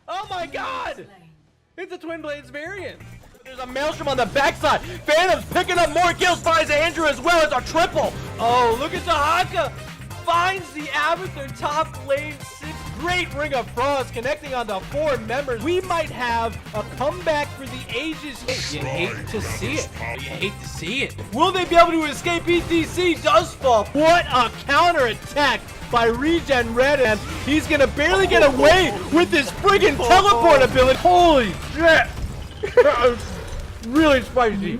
Oh my god! It's a Twin Blades variant. There's a Maelstrom on the backside. Phantom's picking up more kills, finds Andrew as well. It's a triple. Oh, look at Tahaka. Finds the Abathur top lane 6. Great Ring of Frost connecting onto 4 members. We might have a comeback for the ages. You hate to see it. You hate to see it. Will they be able to escape ETC? Does fall. What a counter attack by Regen Red, and he's gonna barely get away with this friggin' teleport ability. Holy shit! That was really spicy.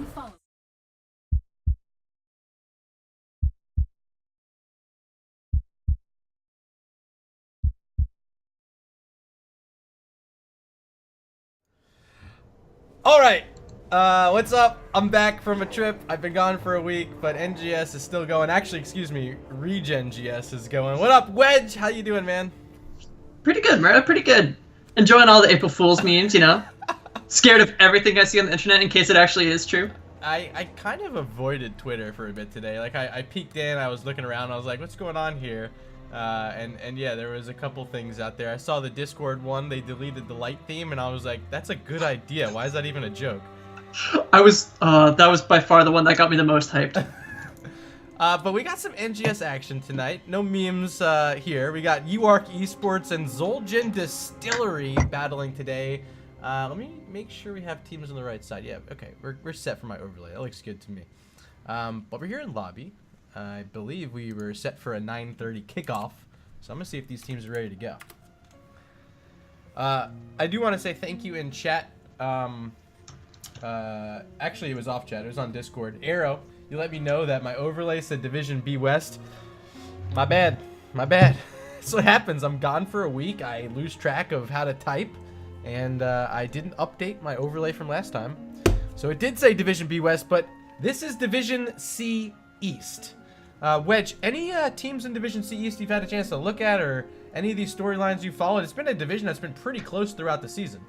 Alright, what's up? I'm back from a trip. I've been gone for a week, but NGS is still going. Actually, excuse me, Regen GS is going. What up, Wedge? How you doing, man? Pretty good, Murda. Pretty good. Enjoying all the April Fool's memes, you know? Scared of everything I see on the internet in case it actually is true. I kind of avoided Twitter for a bit today. Like, I peeked in, I was looking around, I was like, what's going on here? And yeah, there was a couple things out there. I saw the Discord one, they deleted the light theme, and I was like, that's a good idea. Why is that even a joke? That was by far the one that got me the most hyped. But we got some NGS action tonight. No memes here. We got UARK Esports and Zul'jin Distillery battling today. Let me make sure we have teams on the right side. Yeah, okay, we're set for my overlay. That looks good to me. But we're here in lobby. I believe we were set for a 9:30 kickoff. So I'm gonna see if these teams are ready to go. I do want to say thank you in chat. Actually, it was off chat. It was on Discord. Arrow, you let me know that my overlay said Division B West. My bad. My bad. That's what happens. I'm gone for a week. I lose track of how to type. And I didn't update my overlay from last time. So it did say Division B West, but this is Division C East. Wedge, any teams in Division C East you've had a chance to look at, or any of these storylines you followed? It's been a division that's been pretty close throughout the season.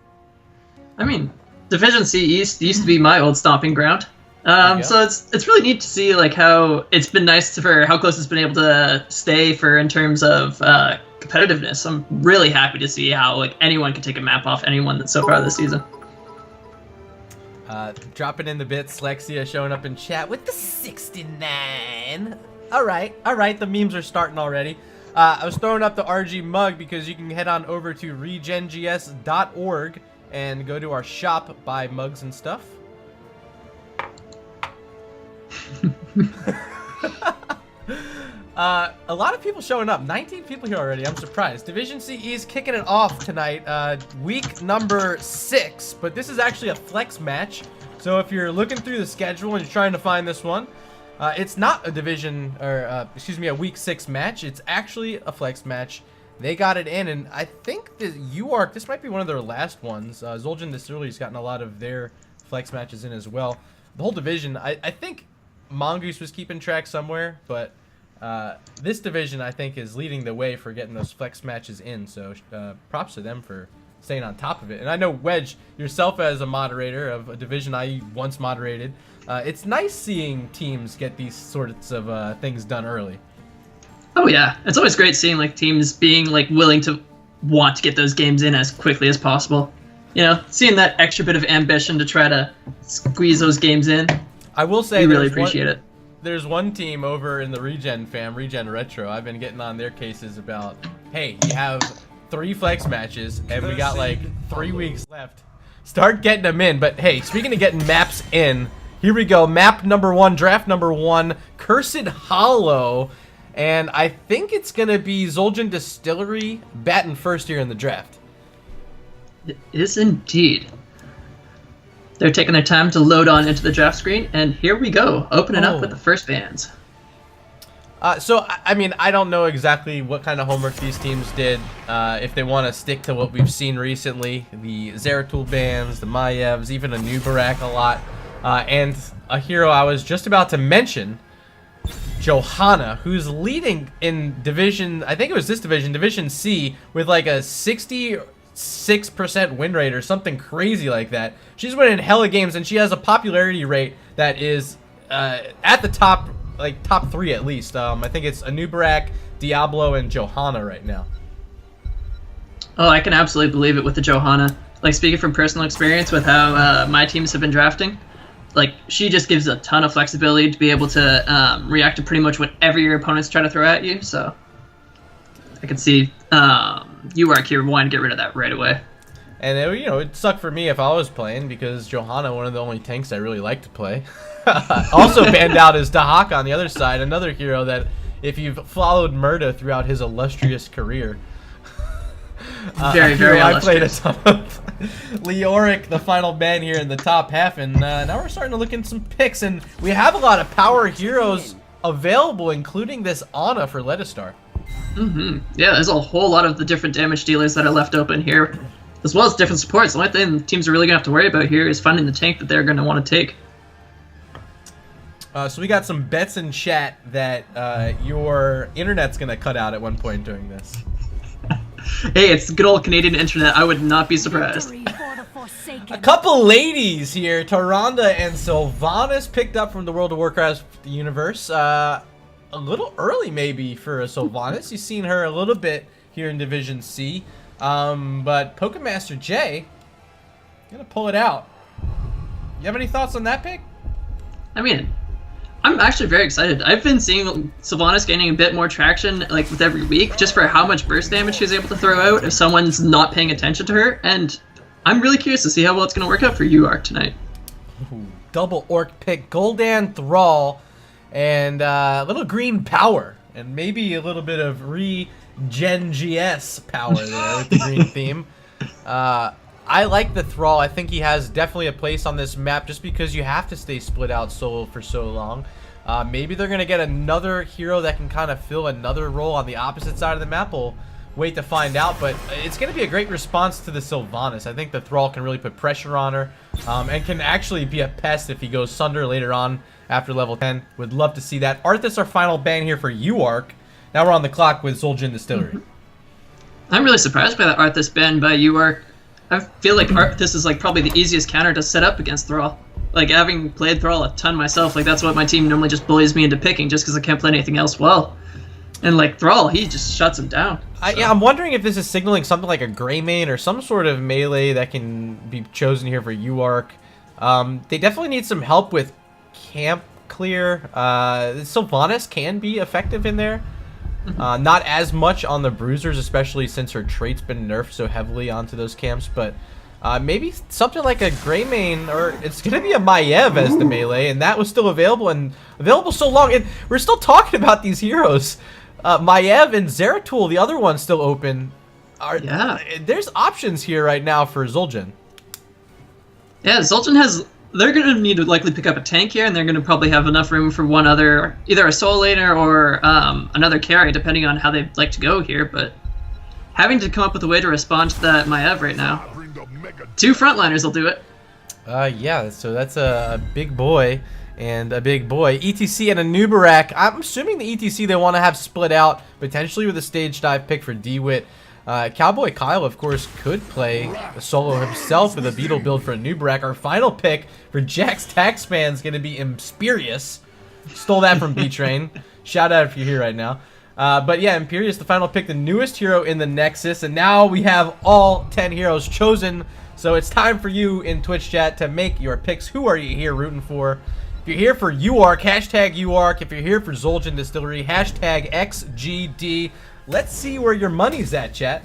I mean, Division C East used to be my old stomping ground. So it's really neat to see like how it's been nice for how close it's been able to stay for in terms of competitiveness. I'm really happy to see how like anyone can take a map off anyone that's so far this season. Dropping in the bits, Lexia showing up in chat with the 69. All right, the memes are starting already. I was throwing up the RG mug because you can head on over to regengs.org and go to our shop, buy mugs and stuff. A lot of people showing up. 19 people here already. I'm surprised. Division C East kicking it off tonight. Week number 6, but this is actually a flex match. So if you're looking through the schedule and you're trying to find this one, it's not a division or excuse me, a week 6 match. It's actually a flex match. They got it in, and I think the UARK, this might be one of their last ones. Zul'jin Distillery's gotten a lot of their flex matches in as well. The whole division, I think Mongoose was keeping track somewhere, but this division, I think, is leading the way for getting those flex matches in, so props to them for staying on top of it. And I know, Wedge, yourself as a moderator of a division I once moderated, it's nice seeing teams get these sorts of things done early. Oh yeah, it's always great seeing like teams being like willing to want to get those games in as quickly as possible. You know, seeing that extra bit of ambition to try to squeeze those games in. I will say, we really appreciate it. There's one team over in the Regen fam, Regen Retro. I've been getting on their cases about, hey, you have 3 flex matches, and we got like 3 weeks left. Start getting them in. But hey, speaking of getting maps in, here we go. Map number 1, draft number 1, Cursed Hollow. And I think it's going to be Zul'jin Distillery batting first here in the draft. It is indeed. They're taking their time to load on into the draft screen, and here we go, opening up with the first bans. So, I mean, I don't know exactly what kind of homework these teams did, if they want to stick to what we've seen recently, the Zeratul bans, the Mayevs, even a new Barak a lot, and a hero I was just about to mention, Johanna, who's leading in division, I think it was this division, Division C, with like a 66% win rate or something crazy like that. She's winning hella games, and she has a popularity rate that is at the top, like top 3 at least. I think it's Anubarak, Diablo, and Johanna right now. Oh, I can absolutely believe it with the Johanna. Like, speaking from personal experience with how my teams have been drafting, like, she just gives a ton of flexibility to be able to react to pretty much whatever your opponents try to throw at you, so I can see UARK here wanting to get rid of that right away. And it'd suck for me if I was playing, because Johanna, one of the only tanks I really like to play. Also banned out is Dahak on the other side, another hero that, if you've followed Murda throughout his illustrious career, very I illustrious. played a ton of Leoric, the final ban here in the top half, and now we're starting to look in some picks, and we have a lot of power heroes available, including this Ana for Letistar. Yeah, there's a whole lot of the different damage dealers that are left open here, as well as different supports. The only thing teams are really going to have to worry about here is finding the tank that they're going to want to take. So we got some bets in chat that your internet's going to cut out at one point during this. Hey, it's good old Canadian internet. I would not be surprised. A couple ladies here, Tyrande and Sylvanas, picked up from the World of Warcraft universe. A little early maybe for a Sylvanas. You've seen her a little bit here in Division C. But Pokemaster J, gonna pull it out. You have any thoughts on that pick? I mean, I'm actually very excited. I've been seeing Sylvanas gaining a bit more traction like with every week, just for how much burst damage she's able to throw out if someone's not paying attention to her, and I'm really curious to see how well it's going to work out for UARK tonight. Ooh, double orc pick, Gul'dan Thrall, and a little green power, and maybe a little bit of NGS power there with the green theme. I like the Thrall. I think he has definitely a place on this map just because you have to stay split out solo for so long. Maybe they're going to get another hero that can kind of fill another role on the opposite side of the map. We'll wait to find out, but it's going to be a great response to the Sylvanas. I think the Thrall can really put pressure on her and can actually be a pest if he goes Sunder later on after level 10. Would love to see that. Arthas, our final ban here for UARK. Now we're on the clock with Zul'jin Distillery. I'm really surprised by that Arthas ban by UARK. I feel like this is like probably the easiest counter to set up against Thrall. Like, having played Thrall a ton myself, like that's what my team normally just bullies me into picking just because I can't play anything else well. And like Thrall, he just shuts him down. So. Yeah, I'm wondering if this is signaling something like a Greymane or some sort of melee that can be chosen here for UARK. They definitely need some help with camp clear. Sylvanas can be effective in there. Not as much on the bruisers, especially since her trait's been nerfed so heavily onto those camps, but maybe something like a Greymane, or it's going to be a Maiev as the melee, and that was still available so long. And we're still talking about these heroes. Maiev and Zeratul, the other one still open. There's options here right now for Zul'jin. Yeah, Zul'jin has... They're going to need to likely pick up a tank here, and they're going to probably have enough room for one other, either a soul laner or another carry, depending on how they like to go here. But having to come up with a way to respond to that Maiev right now. 2 frontliners will do it. Yeah, so that's a big boy and a big boy. ETC and a Nubarak. I'm assuming the ETC they want to have split out, potentially with a stage dive pick for DWIT. Cowboy Kyle, of course, could play a solo himself with a Beetle build for a Nubarak. Our final pick for Jack's Taxman is going to be Imperious. Stole that from B-Train. Shout out if you're here right now. But yeah, Imperious, the final pick, the newest hero in the Nexus. And now we have all 10 heroes chosen. So it's time for you in Twitch chat to make your picks. Who are you here rooting for? If you're here for UARK, hashtag UARK. If you're here for Zul'jin Distillery, hashtag XGD. Let's see where your money's at, chat.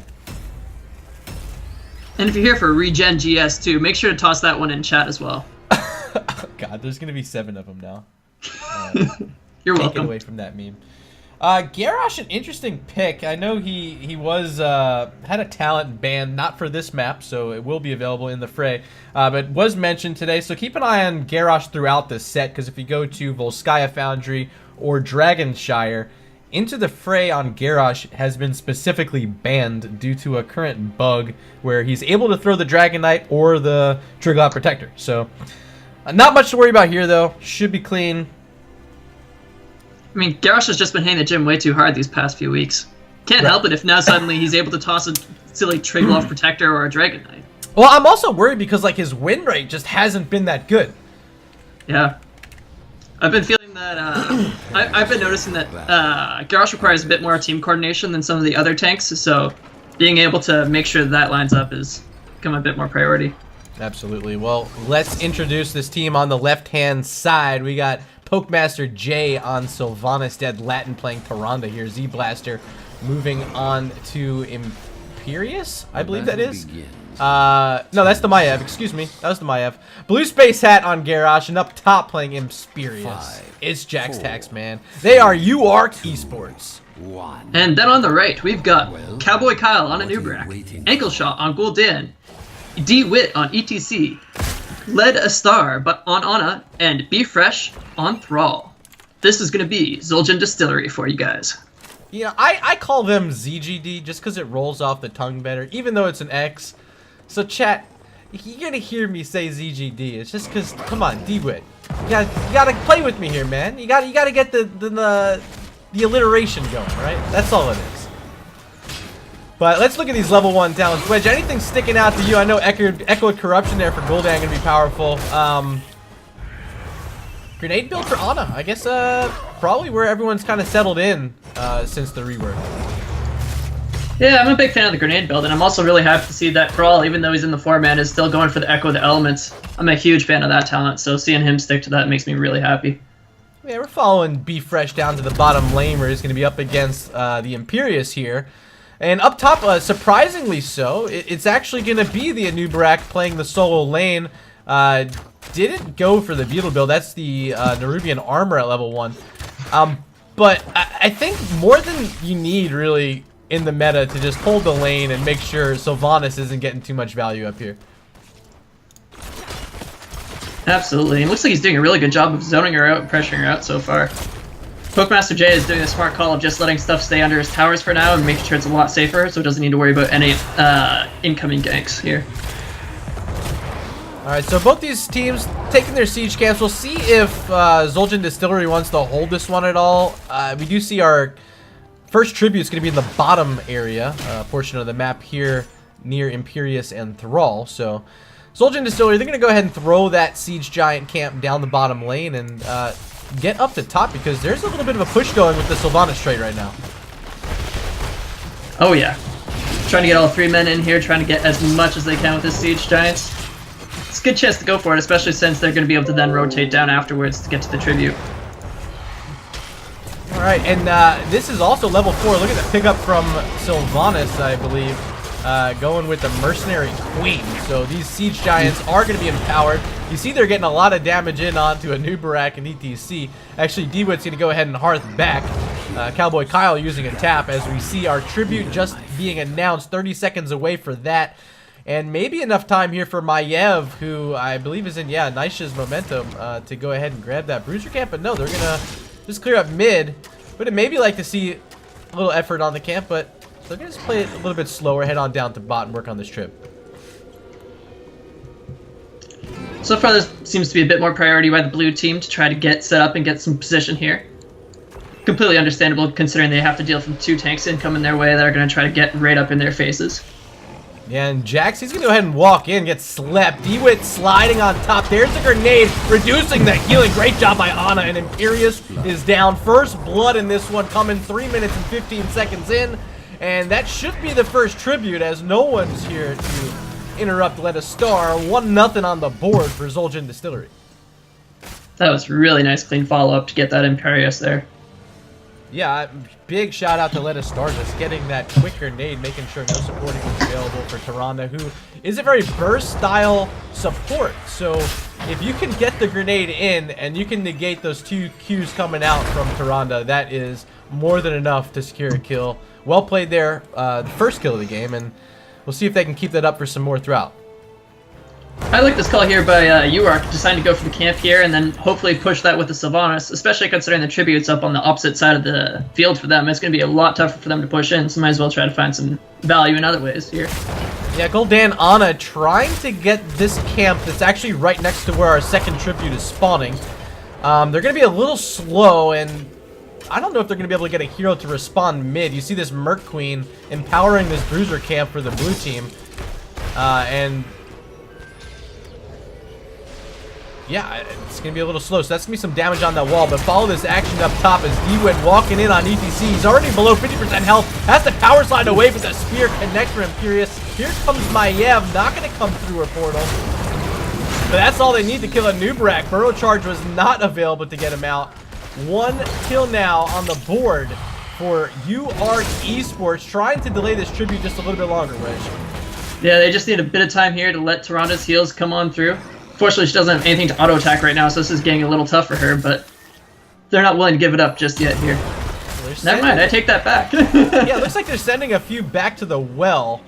And if you're here for Regen GS too, make sure to toss that one in chat as well. Oh, God, there's going to be 7 of them now. You're Take welcome. it away from that meme. Garrosh, an interesting pick. I know he was had a talent ban, not for this map, so it will be available in the fray, but was mentioned today. So keep an eye on Garrosh throughout the set, because if you go to Volskaya Foundry or Dragonshire, Into the Fray on Garrosh has been specifically banned due to a current bug where he's able to throw the Dragon Knight or the Triglav Protector. So not much to worry about here, though. Should be clean. I mean, Garrosh has just been hitting the gym way too hard these past few weeks. Can't help it if now suddenly he's able to toss a silly Triglav Protector or a Dragon Knight. Well, I'm also worried because like his win rate just hasn't been that good. Yeah. I've been feeling that, I've been noticing that Garrosh requires a bit more team coordination than some of the other tanks, so being able to make sure that lines up is become a bit more priority. Absolutely. Well, let's introduce this team on the left-hand side. We got Pokemaster J on Sylvanas, Dead Latin playing Tyrande here. Z-Blaster moving on to Imperius, I believe that is. No, that's the Maiev. Excuse me. That was the Maiev. Blue Space Hat on Garrosh, and up top playing Imperius. It's Jax Tax, man. They are UARK Esports. And then on the right, we've got Cowboy Kyle on Anubrak, Ankle Shot on Gul'dan, D-Wit on ETC, Led a Star but on Ana, and Be Fresh on Thrall. This is going to be Zul'jin Distillery for you guys. You know, I call them ZGD just because it rolls off the tongue better, even though it's an X. So chat, you're going to hear me say ZGD. It's just because, come on, D-Wit. You gotta play with me here, man. You gotta get the alliteration going, right? That's all it is. But let's look at these level 1 talents. Wedge, anything sticking out to you? I know Echoed Corruption there for Gul'dan gonna be powerful. Grenade build for Ana. I guess probably where everyone's kind of settled in since the rework. Yeah, I'm a big fan of the grenade build, and I'm also really happy to see that Thrall, even though he's in the 4-man, is still going for the Echo of the Elements. I'm a huge fan of that talent, so seeing him stick to that makes me really happy. Yeah, we're following Be Fresh down to the bottom lane where he's going to be up against the Imperius here. And up top, surprisingly so, it's actually going to be the Anubrak playing the solo lane. Didn't go for the Beetle build. That's the Nerubian armor at level 1. But I think more than you need, really, in the meta to just hold the lane and make sure Sylvanas isn't getting too much value up here. Absolutely. It looks like he's doing a really good job of zoning her out and pressuring her out so far. Pokemaster J is doing a smart call of just letting stuff stay under his towers for now and making sure it's a lot safer, so it doesn't need to worry about any incoming ganks here. Alright, so both these teams taking their siege camps. We'll see if Zul'jin Distillery wants to hold this one at all. We do see our first tribute's going to be in the bottom area portion of the map here near Imperius and Thrall. So Zul'jin Distillery, they're going to go ahead and throw that siege giant camp down the bottom lane and get up to top because there's a little bit of a push going with the Sylvanas trade right now. Oh yeah. Trying to get all 3 men in here, trying to get as much as they can with the siege giants. It's a good chance to go for it, especially since they're going to be able to then rotate down afterwards to get to the tribute. Alright, and this is also level 4. Look at the pickup from Sylvanas, I believe. Going with the Mercenary Queen. So these Siege Giants are going to be empowered. You see they're getting a lot of damage in onto Anubrak and ETC. Actually, D-Wit's going to go ahead and Hearth back. Cowboy Kyle using a tap as we see our tribute just being announced. 30 seconds away for that. And maybe enough time here for Maiev, who I believe is in, Nisha's momentum, to go ahead and grab that Bruiser camp. But no, they're going to just clear up mid. Would maybe like to see a little effort on the camp, but they're going to just play it a little bit slower, head on down to bot and work on this trip. So far, this seems to be a bit more priority by the blue team to try to get set up and get some position here. Completely understandable considering they have to deal with 2 tanks incoming their way that are going to try to get right up in their faces. Yeah, and Jax, he's going to go ahead and walk in, get slept. D-Wit sliding on top. There's a grenade, reducing the healing. Great job by Ana, and Imperius is down. First blood in this one coming 3 minutes and 15 seconds in. And that should be the first tribute, as no one's here to interrupt Let a Star. 1-0 on the board for Zul'jin Distillery. That was really nice clean follow-up to get that Imperius there. Yeah, big shout out to Let Us Star, just getting that quick grenade, making sure no supporting was available for Tyrande, who is a very burst-style support. So if you can get the grenade in and you can negate those 2 Qs coming out from Tyrande, that is more than enough to secure a kill. Well played there, the first kill of the game, and we'll see if they can keep that up for some more throughout. I like this call here by UARK, deciding to go for the camp here and then hopefully push that with the Sylvanas, especially considering the tribute's up on the opposite side of the field for them. It's going to be a lot tougher for them to push in, so might as well try to find some value in other ways here. Yeah, Gul'dan Ana trying to get this camp that's actually right next to where our second tribute is spawning. They're going to be a little slow, and I don't know if they're going to be able to get a hero to respawn mid. You see this Merc Queen empowering this Bruiser camp for the blue team, and Yeah, it's going to be a little slow, so that's going to be some damage on that wall, but follow this action up top as D-Wit walking in on ETC. He's already below 50% health, has the power slide away, but the spear connects for Imperious. Here comes Maiev, not going to come through her portal. But that's all they need to kill a Nubrak. Burrow Charge was not available to get him out. 1 kill now on the board for UARK Esports, trying to delay this tribute just a little bit longer, Wedge. Yeah, they just need a bit of time here to let Toronto's heals come on through. Fortunately, she doesn't have anything to auto-attack right now, so this is getting a little tough for her, but they're not willing to give it up just yet here. Never mind, I take that back. Yeah, it looks like they're sending a few back to the well.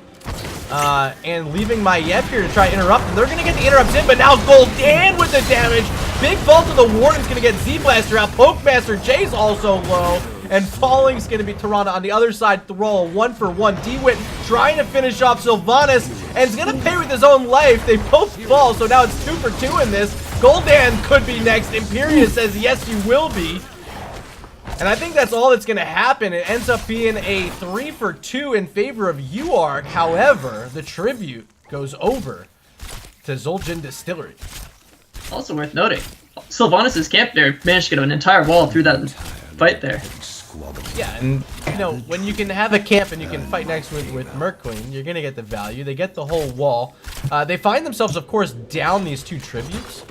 And leaving Maiev here to try to interrupt, and they're going to get the interrupts in, but now Gul'dan with the damage. Big vault of the Warden's going to get Z-Blaster out. Pokemaster Jay's also low, and Falling's going to be Toronto on the other side. The roll 1-for-1. D-Wit trying to finish off Sylvanas, and is going to pay with his own life. They both fall, so now it's 2-for-2 in this. Gul'dan could be next. Imperious says, yes, you will be. And I think that's all that's going to happen. It ends up being a 3-for-2 in favor of UARK. However, the tribute goes over to Zul'jin Distillery. Also worth noting, Sylvanas' camp there managed to get an entire wall through that fight there. Yeah, and you know, when you can have a camp and you can fight next with Merc Queen, you're going to get the value. They get the whole wall. They find themselves, of course, down these 2 tributes.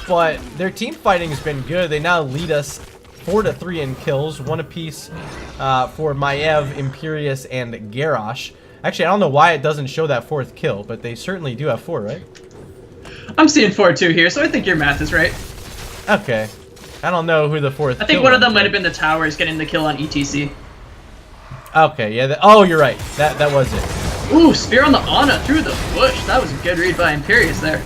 But their team fighting has been good. They now lead us 4-3 in kills, 1 apiece for Maiev, Imperious, and Garrosh. Actually, I don't know why it doesn't show that 4th kill, but they certainly do have 4, right? I'm seeing 4-2 here, so I think your math is right. Okay. I don't know who the 4th I think one of them might have been the towers getting the kill on ETC. Okay, yeah. Oh, you're right. That was it. Ooh, spear on the Ana through the bush. That was a good read by Imperious there.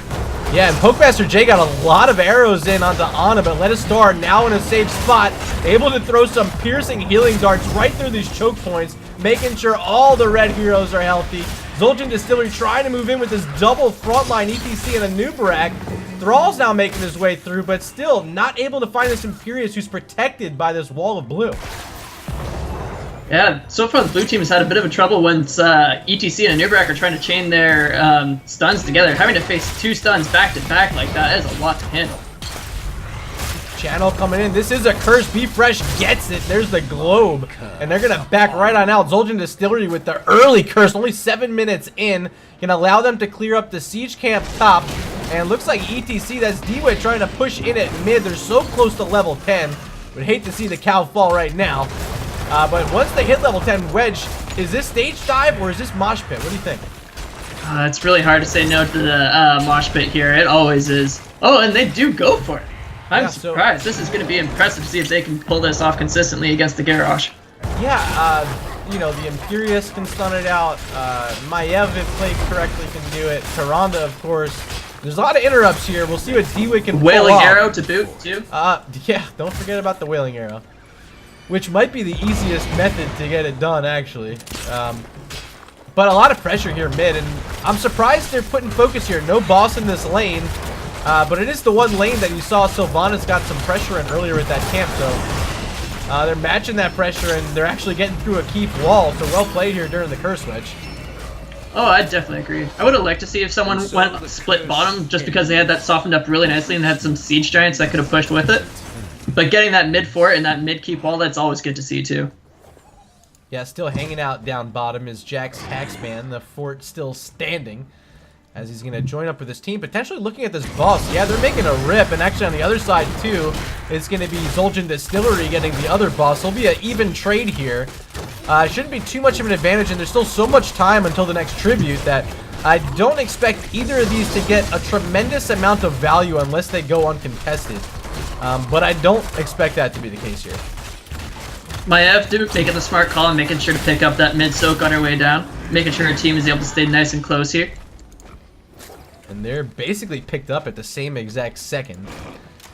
Yeah, and Pokemaster Jay got a lot of arrows in onto Ana, but Letastar now in a safe spot, able to throw some piercing healing darts right through these choke points, making sure all the red heroes are healthy. Zul'jin Distillery trying to move in with this double frontline ETC and a Nubrak. Thrall's now making his way through, but still not able to find this Imperious who's protected by this wall of blue. Yeah, so far the blue team has had a bit of a trouble once ETC and Nubrak are trying to chain their stuns together. Having to face 2 stuns back to back like that is a lot to handle. Channel coming in. This is a curse. Be Fresh gets it. There's the globe. And they're going to back right on out. Zul'jin Distillery with the early curse. Only 7 minutes in. Can allow them to clear up the siege camp top. And looks like ETC, that's D-Wit trying to push in at mid. They're so close to level 10. Would hate to see the cow fall right now. But once they hit level 10, Wedge, is this stage dive or is this mosh pit? What do you think? It's really hard to say no to the mosh pit here. It always is. Oh, and they do go for it. I'm surprised. This is going to be impressive to see if they can pull this off consistently against the Garrosh. Yeah, you know, the Imperious can stun it out. Maiev, if played correctly, can do it. Tyrande, of course. There's a lot of interrupts here. We'll see what D-Wit can pull Wailing off. Arrow to boot, too. Yeah, don't forget about the Wailing Arrow. Which might be the easiest method to get it done, actually. But a lot of pressure here mid, and I'm surprised they're putting focus here. No boss in this lane, but it is the one lane that you saw Sylvanas got some pressure in earlier with that camp, so they're matching that pressure, and they're actually getting through a keep wall, so well played here during the curse wedge. Oh, I definitely agree. I would have liked to see if someone went split bottom, just because they had that softened up really nicely and had some siege giants that could have pushed with it. But getting that mid fort and that mid keep wall, that's always good to see too. Yeah, still hanging out down bottom is Jack's Taxman. The fort still standing as he's going to join up with his team. Potentially looking at this boss. Yeah, they're making a rip. And actually on the other side too, it's going to be Zul'jin Distillery getting the other boss. It'll be an even trade here. Shouldn't be too much of an advantage. And there's still so much time until the next tribute that I don't expect either of these to get a tremendous amount of value unless they go uncontested. But I don't expect that to be the case here. Maiev making the smart call and making sure to pick up that mid soak on her way down. Making sure her team is able to stay nice and close here. And they're basically picked up at the same exact second.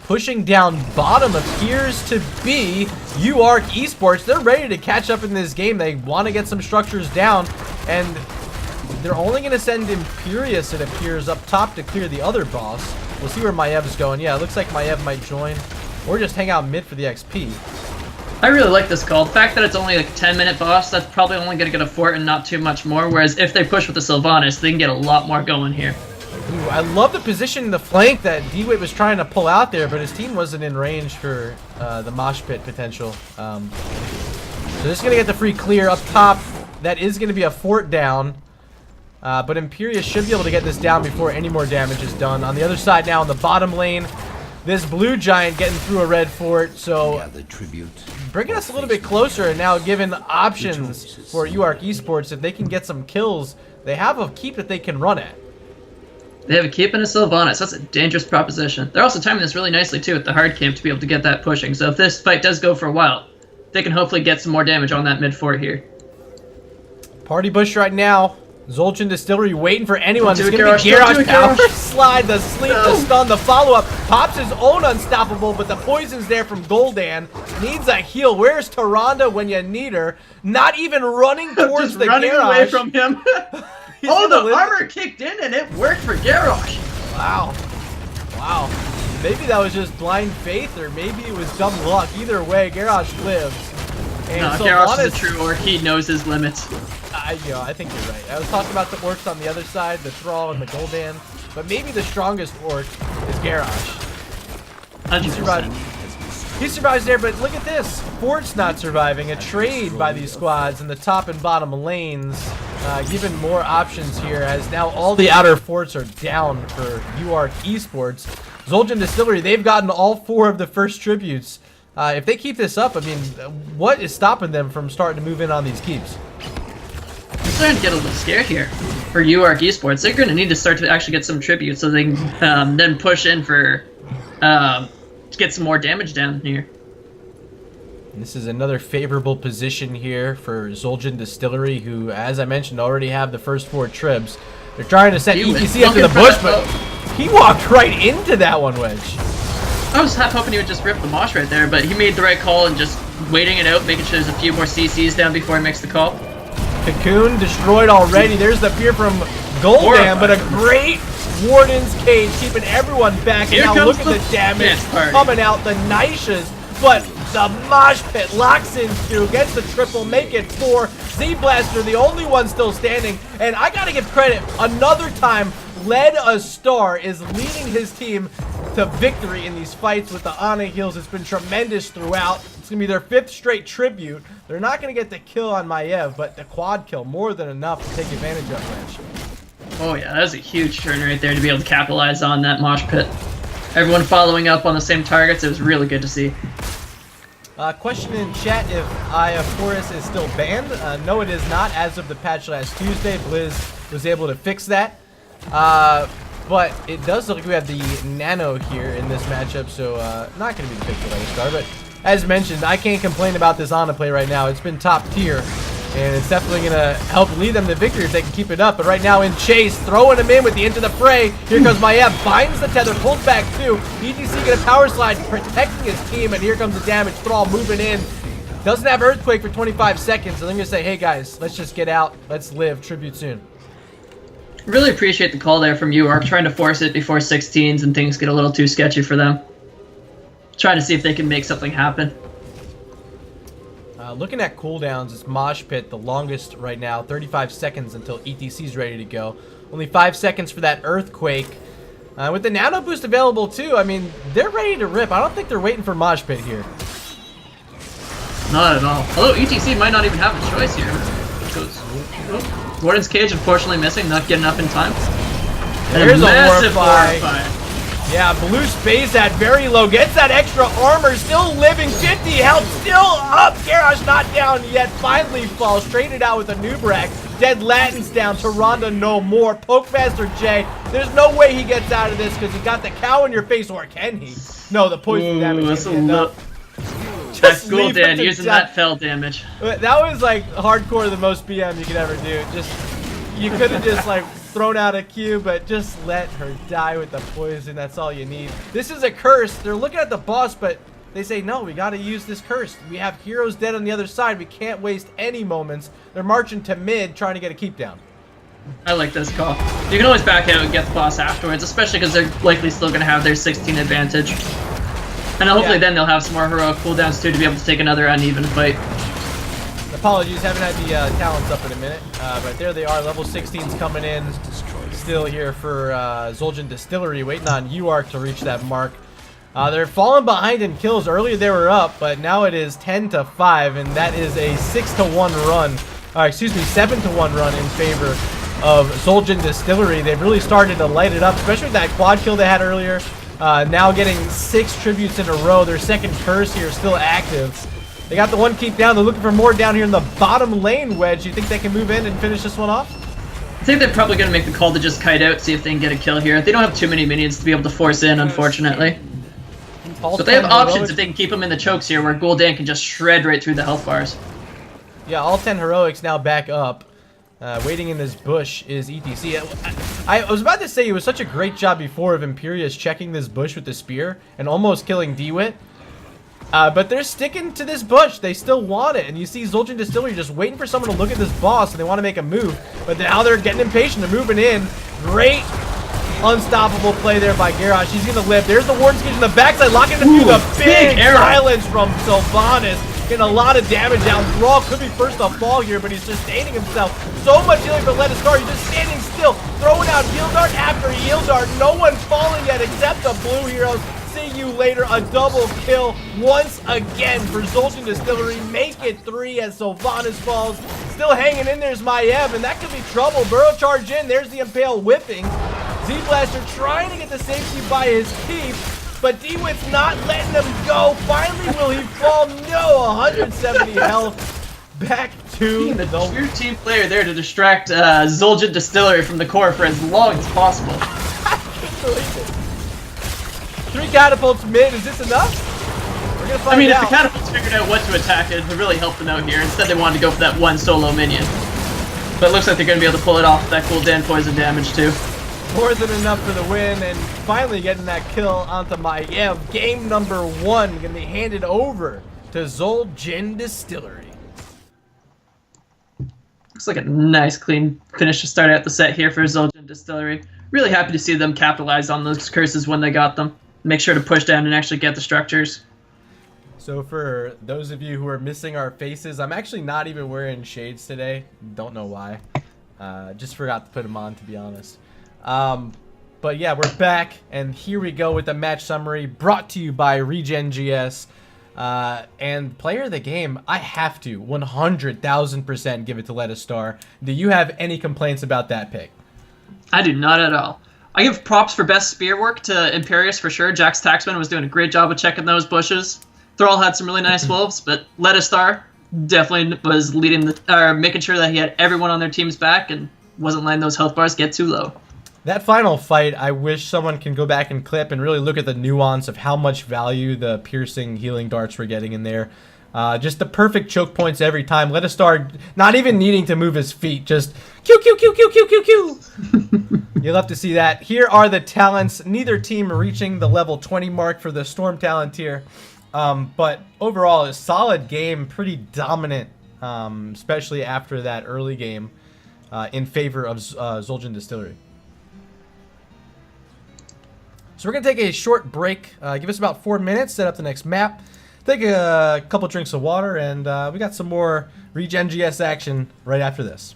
Pushing down bottom appears to be UARK Esports. They're ready to catch up in this game. They want to get some structures down. And they're only going to send Imperious, it appears, up top to clear the other boss. We'll see where Maev's going. Yeah, it looks like Maiev might join. Or just hang out mid for the XP. I really like this call. The fact that it's only like a 10-minute boss, that's probably only going to get a fort and not too much more. Whereas if they push with the Sylvanas, they can get a lot more going here. Ooh, I love the position in the flank that D-Wit was trying to pull out there, but his team wasn't in range for the mosh pit potential. So just going to get the free clear up top. That is going to be a fort down. But Imperius should be able to get this down before any more damage is done. On the other side now, in the bottom lane, this blue giant getting through a red fort. So bringing us a little bit closer and now giving options for UARK Esports. If they can get some kills, they have a keep that they can run at. They have a keep and a Sylvanas. That's a dangerous proposition. They're also timing this really nicely, too, with the hard camp to be able to get that pushing. So if this fight does go for a while, they can hopefully get some more damage on that mid fort here. Party bush right now. Zul'jin Distillery waiting for anyone. It's going to be Garrosh power slide, the sleep, the stun, the follow-up. Pops his own unstoppable, but the poison's there from Gul'dan. Needs a heal. Where's Tyrande when you need her? Not even running towards the running Garrosh. Away from him. Oh, the armor kicked in and it worked for Garrosh. Wow. Wow. Maybe that was just blind faith or maybe it was dumb luck. Either way, Garrosh lives. And no, Garrosh is a true orc. He knows his limits. I think you're right. I was talking about the orcs on the other side, the Thrall and the Gul'dan. But maybe the strongest orc is Garrosh. 100%. He survives there, but look at this. Fort's not surviving. A trade by these squads in the top and bottom lanes. Given more options here as now all the outer forts are down for UARK Esports. Zul'jin Distillery, they've gotten all 4 of the first tributes. If they keep this up, I mean, what is stopping them from starting to move in on these keeps? I'm starting to get a little scared here for UARK Esports. They're going to need to start to actually get some tributes so they can then push in for to get some more damage down here. This is another favorable position here for Zul'jin Distillery, who, as I mentioned, already have the first 4 tribs. They're trying to set ETC up to the bush, but he walked right into that one, Wedge. I was half hoping he would just rip the mosh right there, but he made the right call and just waiting it out, making sure there's a few more CCs down before he makes the call. Cocoon destroyed already. There's the fear from Gul'dan, but a great Warden's Cage keeping everyone back. And now look at the damage coming out, the Nishas, but the mosh pit locks in 2, gets the triple, make it 4. Z-Blaster, the only one still standing, and I gotta give credit, another time, Led a Star is leading his team to victory in these fights with the Ana heals. It's been tremendous throughout. It's gonna be their 5th straight tribute. They're not gonna get the kill on Maiev, but the quad kill, more than enough to take advantage of Wedge. Oh yeah, that was a huge turn right there to be able to capitalize on that mosh pit. Everyone following up on the same targets, it was really good to see. Question in chat if Iophorus is still banned. No, it is not. As of the patch last Tuesday, Blizz was able to fix that. But it does look like we have the Nano here in this matchup, so not going to be the pick for Led a Star. But as mentioned, I can't complain about this Ana play right now. It's been top tier, and it's definitely going to help lead them to victory if they can keep it up. But right now in chase, throwing him in with the Into the Fray. Here comes Maiev, binds the tether, pulls back 2. ETC get a power slide, protecting his team, and here comes the damage. Thrall moving in. Doesn't have Earthquake for 25 seconds, so they're going to say, hey guys, let's just get out. Let's live. Tribute soon. Really appreciate the call there from UARK, trying to force it before 16s and things get a little too sketchy for them. Trying to see if they can make something happen. Looking at cooldowns, it's Mosh Pit, the longest right now, 35 seconds until ETC's ready to go. Only 5 seconds for that Earthquake. With the Nano Boost available too, I mean, they're ready to rip. I don't think they're waiting for Mosh Pit here. Not at all. Although ETC might not even have a choice here. Warden's Cage unfortunately missing, not getting up in time. There's a massive Warify. Yeah, blue space that very low, gets that extra armor, still living, 50 health, still up. Garrosh not down yet, finally falls, traded out with a Nubrak. Dead Latin's down, Tyrande no more. Pokemaster J, there's no way he gets out of this because he got the cow in your face, or can he? No, the poison damage that's can't end up. That's Gul'dan using that fell damage. That was like hardcore, the most BM you could ever do. Just, you could have just like thrown out a Q, but just let her die with the poison. That's all you need. This is a curse. They're looking at the boss, but they say, no, we got to use this curse. We have heroes dead on the other side. We can't waste any moments. They're marching to mid, trying to get a keep down. I like this call. You can always back out and get the boss afterwards, especially because they're likely still going to have their 16 advantage. And hopefully then they'll have some more heroic cooldowns too to be able to take another uneven fight. The Apologies, haven't had the talents up in a minute. But there they are, level 16s coming in. Still here for Zul'jin Distillery, waiting on UARK to reach that mark. They're falling behind in kills. Earlier they were up, but now it is 10-5, and that is a 6-1 run. Excuse me, 7-1 run in favor of Zul'jin Distillery. They've really started to light it up, especially with that quad kill they had earlier. Now getting 6 tributes in a row. Their second curse here still active. They got the one keep down. They're looking for more down here in the bottom lane, Wedge. You think they can move in and finish this one off? I think they're probably going to make the call to just kite out, see if they can get a kill here. They don't have too many minions to be able to force in, unfortunately. But they have options if they can keep them in the chokes here, where Gul'dan can just shred right through the health bars. Yeah, all 10 heroics now back up. Waiting in this bush is ETC. I was about to say it was such a great job before of Imperius checking this bush with the spear and almost killing DeWitt. But they're sticking to this bush. They still want it. And you see Zul'jin Distillery just waiting for someone to look at this boss, and they want to make a move. But now they're getting impatient. They're moving in. Great unstoppable play there by Garrosh. He's going to live. There's the Warden Cage in the backside, locking him through the big silence from Sylvanas. Getting a lot of damage down. Thrall could be first to fall here, but he's sustaining himself. So much healing for Lettistar. He's just standing still, throwing out heal dart after heal dart. No one falling yet except the blue heroes. See you later. A double kill once again for Zul'jin Distillery. Make it 3 as Sylvanas falls. Still hanging in there's Maiev, and that could be trouble. Burrow charge in. There's the Impale whipping. Z-Blaster trying to get the safety by his keep, but DeWitt's not letting him go. Finally, will he fall? No, 170 health. Back to the pure team player there to distract Zul'jin Distillery from the core for as long as possible. I can't believe it. 3 catapults mid, is this enough? We're gonna find out. If the catapults figured out what to attack, it would really help them out here. Instead, they wanted to go for that one solo minion. But it looks like they're going to be able to pull it off with that Gul'dan poison damage too. More than enough for the win, and finally getting that kill onto Maiev. Game number 1 going to be handed over to Zul'jin Distillery. Looks like a nice, clean finish to start out the set here for Zul'jin Distillery. Really happy to see them capitalize on those curses when they got them. Make sure to push down and actually get the structures. So for those of you who are missing our faces, I'm actually not even wearing shades today. Don't know why. Just forgot to put them on, to be honest. But yeah, we're back, and here we go with the match summary brought to you by NGS. And player of the game, I have to 100,000% give it to Lettistar. Do you have any complaints about that pick? I do not at all. I give props for best spear work to Imperius for sure. Jax Taxman was doing a great job of checking those bushes. Thrall had some really nice wolves, but Lettistar definitely was leading making sure that he had everyone on their team's back and wasn't letting those health bars get too low. That final fight, I wish someone can go back and clip and really look at the nuance of how much value the piercing healing darts were getting in there. Just the perfect choke points every time. Lettistar not even needing to move his feet, just Q, Q, Q, Q, Q, Q, Q. You'll have to see that. Here are the talents. Neither team reaching the level 20 mark for the Storm talent here. But overall, a solid game, pretty dominant, especially after that early game in favor of Zul'jin Distillery. So we're going to take a short break, give us about 4 minutes, set up the next map, take a couple drinks of water, and we got some more NGS action right after this.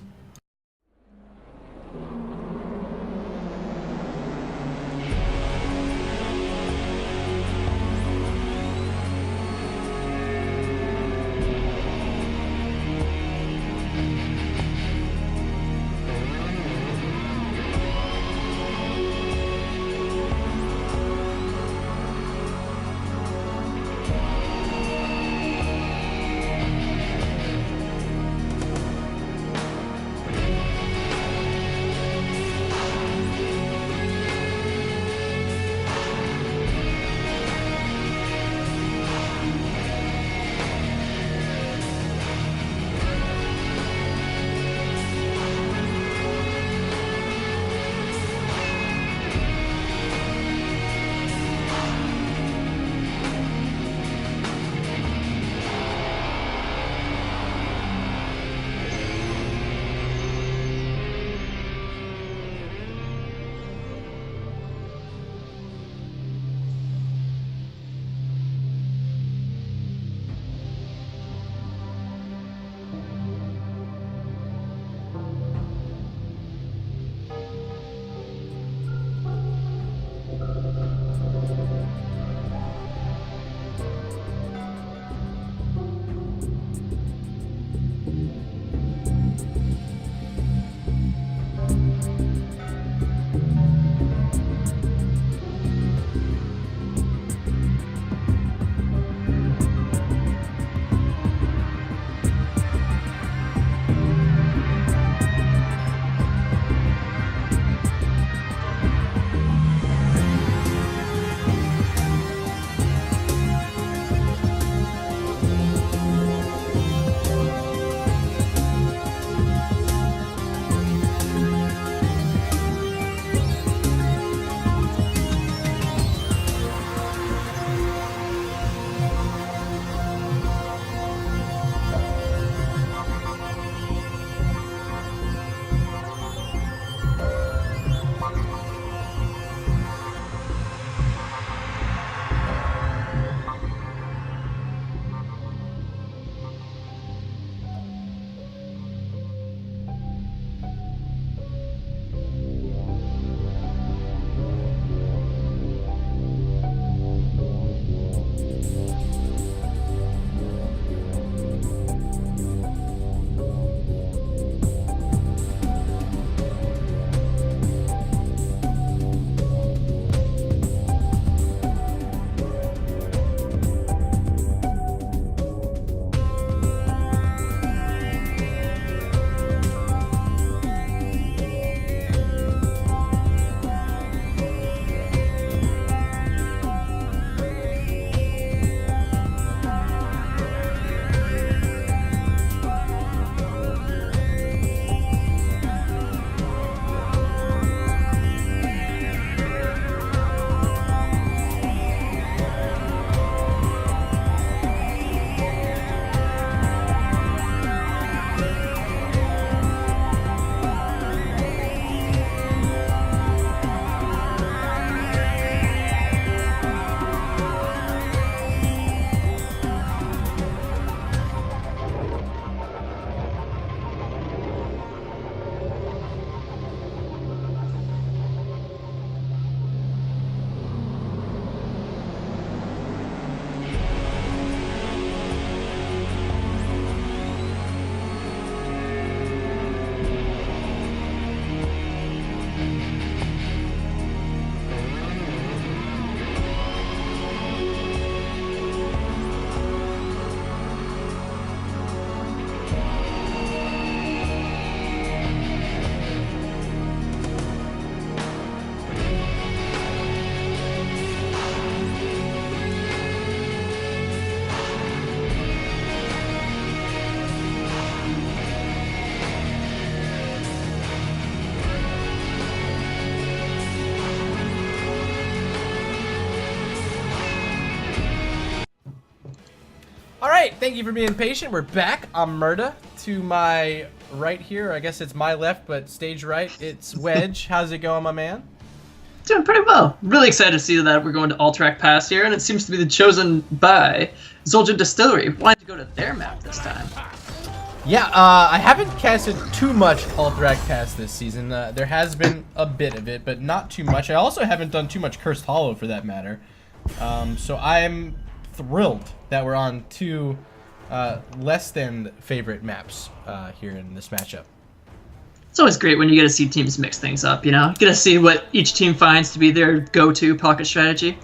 right, thank you for being patient. We're back. I'm Murda. To my right here, I guess it's my left, but stage right, it's Wedge. How's it going, my man? Doing pretty well. Really excited to see that we're going to Alterac Pass here, and it seems to be chosen by Zul'jin Distillery. Wanted to go to their map this time. Yeah, I haven't casted too much Alterac Pass this season. There has been a bit of it, but not too much. I also haven't done too much Cursed Hollow for that matter. So I'm thrilled that we're on two less than favorite maps here in this matchup. It's always great when you get to see teams mix things up, you know? You get to see what each team finds to be their go-to pocket strategy.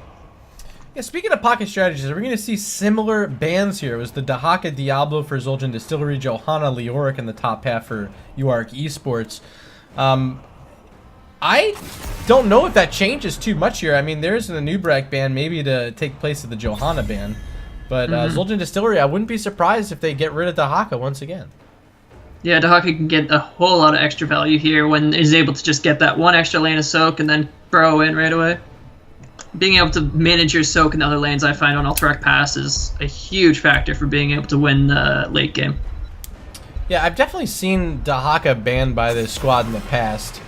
Yeah, speaking of pocket strategies, we're going to see similar bans here. It was the Dahaka Diablo for Zul'jin Distillery, Johanna Leoric in the top half for UARK Esports. I don't know if that changes too much here. I mean, there's an Anubrak ban maybe to take place of the Johanna ban. But Zul'jin Distillery, I wouldn't be surprised if they get rid of Dahaka once again. Yeah, Dahaka can get a whole lot of extra value here when he's able to just get that one extra lane of soak and then burrow in right away. Being able to manage your soak in the other lanes, I find on Alterac Pass is a huge factor for being able to win the late game. Yeah, I've definitely seen Dahaka banned by this squad in the past.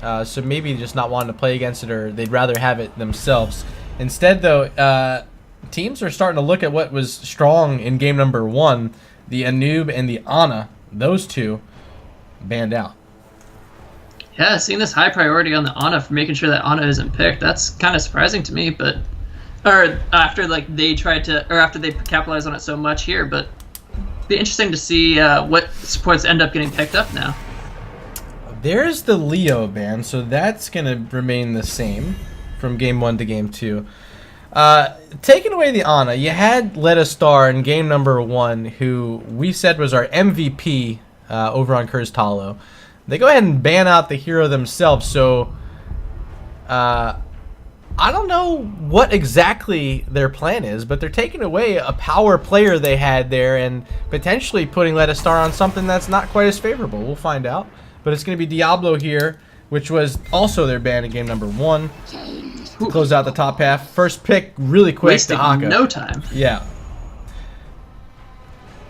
So maybe just not wanting to play against it, or they'd rather have it themselves. Instead, though, teams are starting to look at what was strong in game number 1, the Anub and the Ana. Those two banned out. Yeah, seeing this high priority on the Ana for making sure that Ana isn't picked, that's kind of surprising to me, but after they capitalize on it so much here, but it'd be interesting to see what supports end up getting picked up now. There's the Leo ban, so that's going to remain the same from game 1 to game 2. Taking away the Ana, you had Letta Star in game number 1, who we said was our MVP over on Cursed Hollow. They go ahead and ban out the hero themselves, so I don't know what exactly their plan is, but they're taking away a power player they had there and potentially putting Letta Star on something that's not quite as favorable. We'll find out. But it's going to be Diablo here, which was also their ban in game number 1. Close out the top half. First pick really quick. Wasting no time. Yeah.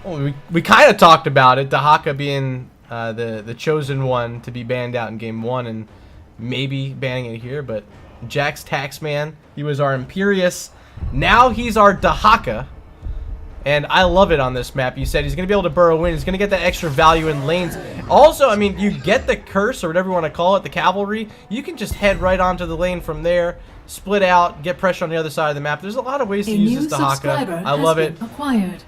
Well, we kind of talked about it. Dahaka being the chosen one to be banned out in game 1 and maybe banning it here. But Jack's Taxman, he was our Imperius. Now he's our Dahaka. And I love it on this map. You said he's going to be able to burrow in. He's going to get that extra value in lanes. Also, I mean, you get the curse or whatever you want to call it, the cavalry. You can just head right onto the lane from there, split out, get pressure on the other side of the map. There's a lot of ways to use this Dahaka. I love it.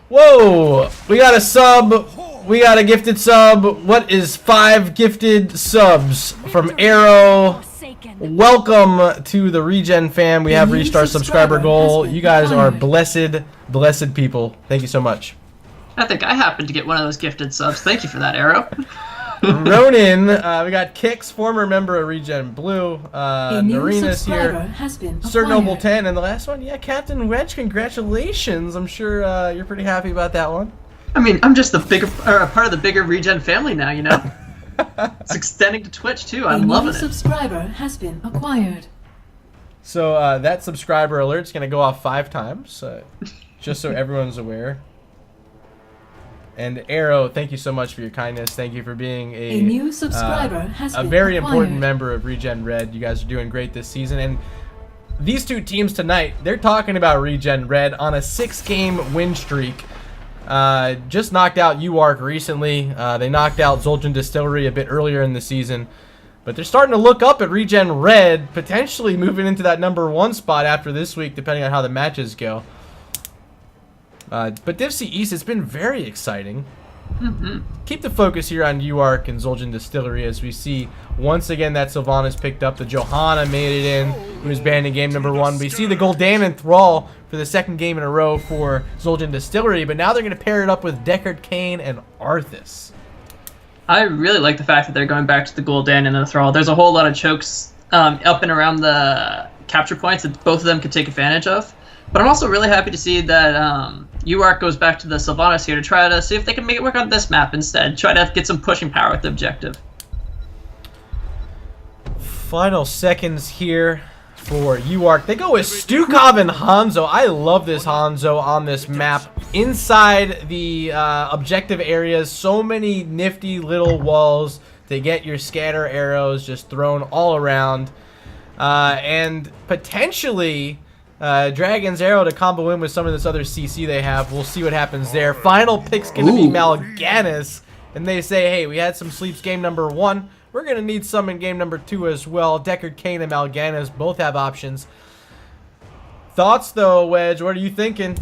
Whoa! We got a sub. We got a gifted sub. What is 5 gifted subs from Arrow? Welcome to the Regen fam. We have reached our subscriber goal. You guys are blessed people. Thank you so much. I think I happened to get one of those gifted subs. Thank you for that, Arrow. Ronin, we got Kix, former member of Regen Blue. Narina's here. Sir Noble 10, and the last one, yeah, Captain Wedge. Congratulations. I'm sure you're pretty happy about that one. I mean, I'm just part of the bigger Regen family now, you know. It's extending to Twitch too. I'm loving it. A new subscriber has been acquired. So that subscriber alert's gonna go off 5 times, just so everyone's aware. And Arrow, thank you so much for your kindness. Thank you for being a new subscriber has been very acquired. Important member of Regen Red. You guys are doing great this season. And these two teams tonight, they're talking about Regen Red on a 6-game win streak. Just knocked out UARK recently. They knocked out Zul'jin Distillery a bit earlier in the season. But they're starting to look up at Regen Red, potentially moving into that number 1 spot after this week, depending on how the matches go. But Div C East, it's been very exciting. Keep the focus here on UARK and Zul'jin Distillery as we see once again that Sylvanas picked up. The Johanna made it in, who was banned in game number 1. We see the Gul'dan and Thrall for the 2nd game in a row for Zul'jin Distillery, but now they're going to pair it up with Deckard Cain and Arthas. I really like the fact that they're going back to the Gul'dan and the Thrall. There's a whole lot of chokes up and around the capture points that both of them could take advantage of. But I'm also really happy to see that UARK goes back to the Sylvanas here to try to see if they can make it work on this map instead. Try to get some pushing power with the objective. Final seconds here for UARK. They go with Stukov and Hanzo. I love this Hanzo on this map. inside the objective areas. So many nifty little walls to get your scatter arrows just thrown all around. And potentially Dragon's Arrow to combo in with some of this other CC they have. We'll see what happens there. Final pick's going to be Mal'Ganis. And they say, hey, we had some sleeps game number 1. We're going to need some in game number 2 as well. Deckard Cain and Mal'Ganis both have options. Thoughts, though, Wedge? What are you thinking?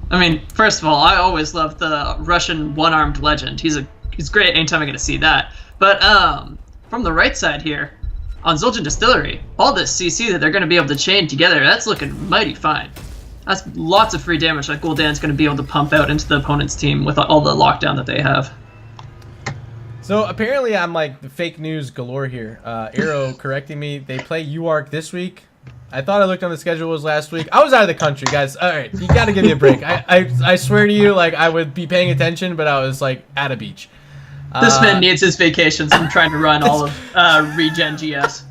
I mean, first of all, I always love the Russian one-armed legend. He's great anytime I get to see that. But from the right side here, on Zul'jin Distillery, all this CC that they're going to be able to chain together, that's looking mighty fine. That's lots of free damage that Gul'dan's going to be able to pump out into the opponent's team with all the lockdown that they have. So apparently I'm like the fake news galore here. Arrow correcting me. They play UARK this week. I thought I looked on the schedule was last week. I was out of the country, guys. All right, you got to give me a break. I swear to you, like I would be paying attention, but I was like at a beach. This man needs his vacations. I'm trying to run all of Regen GS.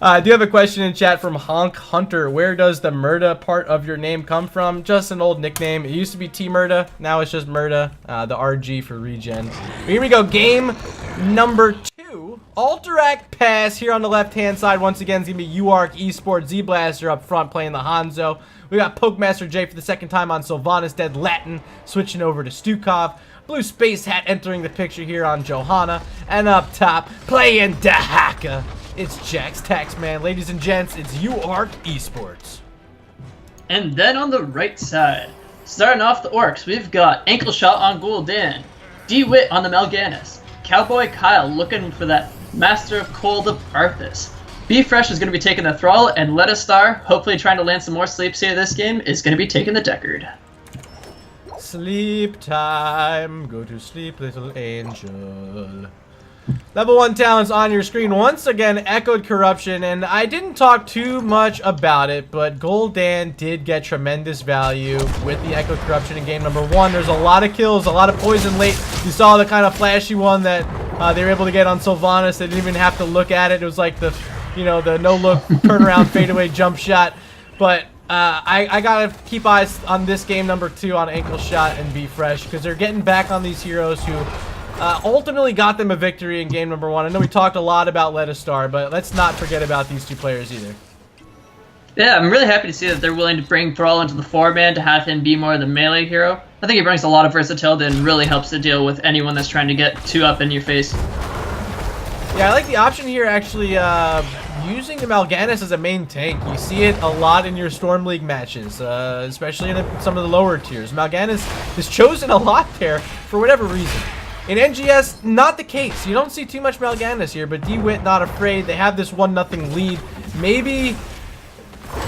I do have a question in chat from Honk Hunter. Where does the Murda part of your name come from? Just an old nickname. It used to be T Murda. Now it's just Murda. The RG for regen. Here we go. Game number 2. Alterac pass here on the left-hand side. Once again, it's going to be UARK Esports. Z-Blaster up front playing the Hanzo. We got Pokemaster J for the second time on Sylvanas. Dead Latin switching over to Stukov. Blue Space Hat entering the picture here on Johanna. And up top, playing Dahaka. It's Jax Taxman. Ladies and gents, it's UARK Esports. And then on the right side, starting off the Orcs, we've got Ankle Shot on Gul'dan, D-Wit on the Mal'Ganis, Cowboy Kyle looking for that Master of Cold of Arthas. Be Fresh is going to be taking the Thrall, and Let Us Star, hopefully trying to land some more sleeps here this game, is going to be taking the Deckard. Sleep time. Go to sleep, little angel. Level 1 talents on your screen. Once again, Echoed Corruption, and I didn't talk too much about it, but Gul'dan did get tremendous value with the Echoed Corruption in game number 1. There's a lot of kills, a lot of poison late. You saw the kind of flashy one that they were able to get on Sylvanas. They didn't even have to look at it. It was like the, you know, the no-look turnaround fadeaway jump shot. But I gotta keep eyes on this game number 2 on Ankle Shot and Be Fresh, because they're getting back on these heroes who ultimately got them a victory in game number 1. I know we talked a lot about Let Us Star, but let's not forget about these two players either. Yeah, I'm really happy to see that they're willing to bring Thrall into the 4-man to have him be more of the melee hero. I think he brings a lot of versatility and really helps to deal with anyone that's trying to get 2 up in your face. Yeah, I like the option here actually using the Mal'Ganis as a main tank. You see it a lot in your Storm League matches, especially in some of the lower tiers. Mal'Ganis is chosen a lot there for whatever reason. In NGS, not the case. You don't see too much Mal'Ganis here, but D-Wit not afraid. They have this 1-0 lead. Maybe,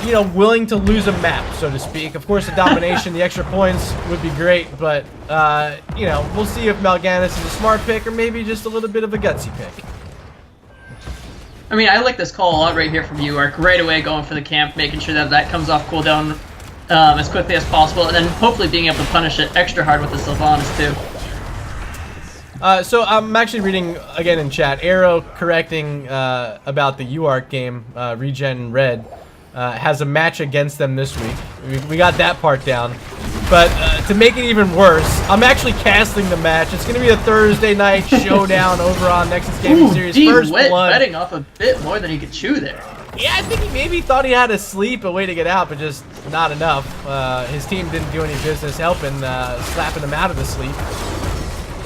you know, willing to lose a map, so to speak. Of course, the domination, the extra points would be great, but, you know, we'll see if Mal'Ganis is a smart pick or maybe just a little bit of a gutsy pick. I mean, I like this call a lot right here from UARK. Right away going for the camp, making sure that that comes off cooldown as quickly as possible, and then hopefully being able to punish it extra hard with the Sylvanas, too. So I'm actually reading again in chat. Arrow correcting about the UARK game. Regen Red has a match against them this week. We got that part down. But to make it even worse, I'm actually casting the match. It's going to be a Thursday night showdown over on Nexus Gaming Series. First Blood. Betting off a bit more than he could chew there. Yeah, I think he maybe thought he had a sleep, a way to get out, but just not enough. His team didn't do any business helping, slapping him out of the sleep.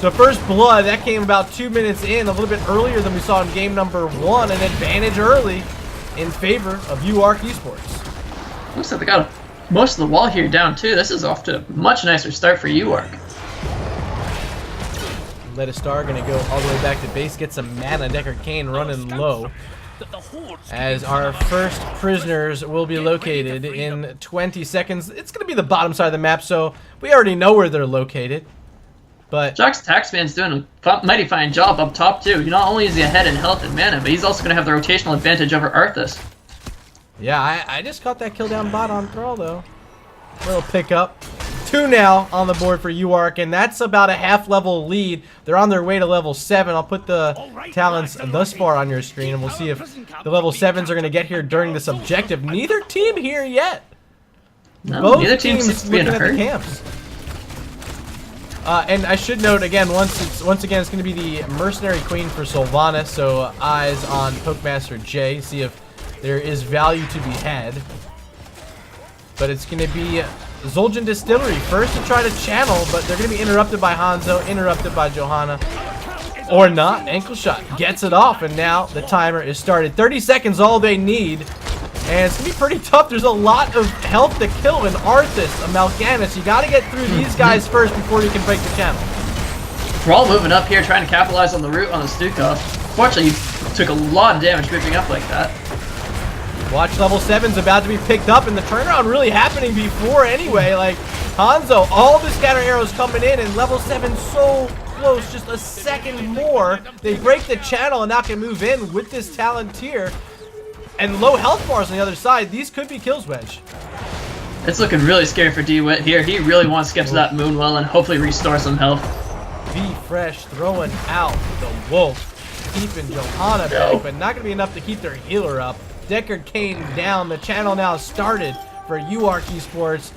So First Blood, that came about 2 minutes in, a little bit earlier than we saw in game number 1. An advantage early in favor of UARK Esports. Looks like they got most of the wall here down too. This is off to a much nicer start for UARK. Let Us Star gonna go all the way back to base, get some mana. Deckard Cain running low. As our first prisoners will be located in 20 seconds. It's gonna be the bottom side of the map, so we already know where they're located. But Jax Taxman's doing a mighty fine job up top too. Not only is he ahead in health and mana, but he's also going to have the rotational advantage over Arthas. Yeah, I just caught that kill down bot on Thrall though. Little pickup. 2 now on the board for UARK, and that's about a half-level lead. They're on their way to level 7. I'll put the talents thus far on your screen, and we'll see if the level 7s are going to get here during this objective. Neither team here yet. No, both neither team seems to be in looking a at the hurry. camps. And I should note again, once again, it's going to be the Mercenary Queen for Sylvanas, so eyes on Pokemaster J, see if there is value to be had. But it's going to be Zul'jin Distillery first to try to channel, but they're going to be interrupted by Hanzo, interrupted by Johanna. Or not. Ankle shot gets it off, and now the timer is started. 30 seconds, all they need. And it's going to be pretty tough. There's a lot of health to kill in Arthas, a Mal'Ganis. You got to get through these guys first before you can break the channel. We're all moving up here, trying to capitalize on the route on the Stukov. Fortunately, you took a lot of damage moving up like that. Watch level 7's about to be picked up, and the turnaround really happening before anyway. Like, Hanzo, all the scatter arrows coming in, and level 7 so close, just a second more. They break the channel and now can move in with this Palantir. And low health bars on the other side. These could be kills, Wedge. It's looking really scary for D-Wit here. He really wants to get to that Moonwell and hopefully restore some health. Be Fresh throwing out the Wolf. Keeping Johanna back, but not going to be enough to keep their healer up. Deckard came down. The channel now started for UARK Esports.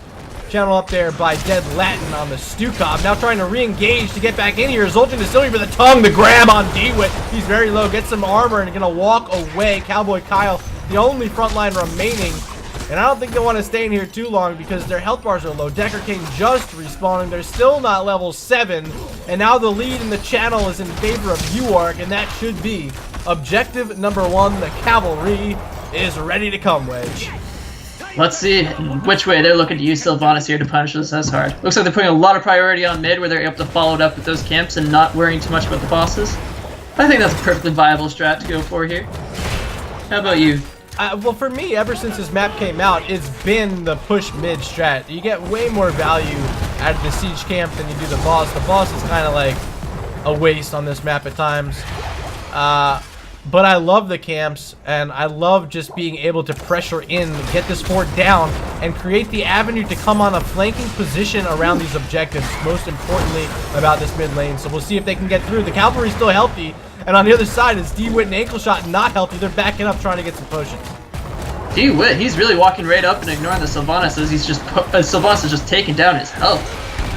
Channel up there by Dead Latin on the Stukov. Now trying to re-engage to get back in here. Zul'jin Distillery with a tongue to grab on D-Wit. He's very low, gets some armor and gonna walk away. Cowboy Kyle, the only front line remaining. And I don't think they want to stay in here too long because their health bars are low. Deckard King just respawning. They're still not level 7. And now the lead in the channel is in favor of UARK, and that should be objective number 1. The cavalry is ready to come, Wedge. Let's see which way they're looking to use Sylvanas here to punish us as hard. Looks like they're putting a lot of priority on mid where they're able to follow it up with those camps and not worrying too much about the bosses. I think that's a perfectly viable strat to go for here. How about you? Well, for me, ever since this map came out, it's been the push mid strat. You get way more value out of the siege camp than you do the boss. The boss is kind of like a waste on this map at times. But I love the camps, and I love just being able to pressure in, get this fort down, and create the avenue to come on a flanking position around these objectives, most importantly about this mid lane. So we'll see if they can get through. The cavalry's still healthy, and on the other side is D-Wit and Ankle Shot not healthy. They're backing up trying to get some potions. D-Wit, he's really walking right up and ignoring the Sylvanas as Sylvanas is just taking down his health.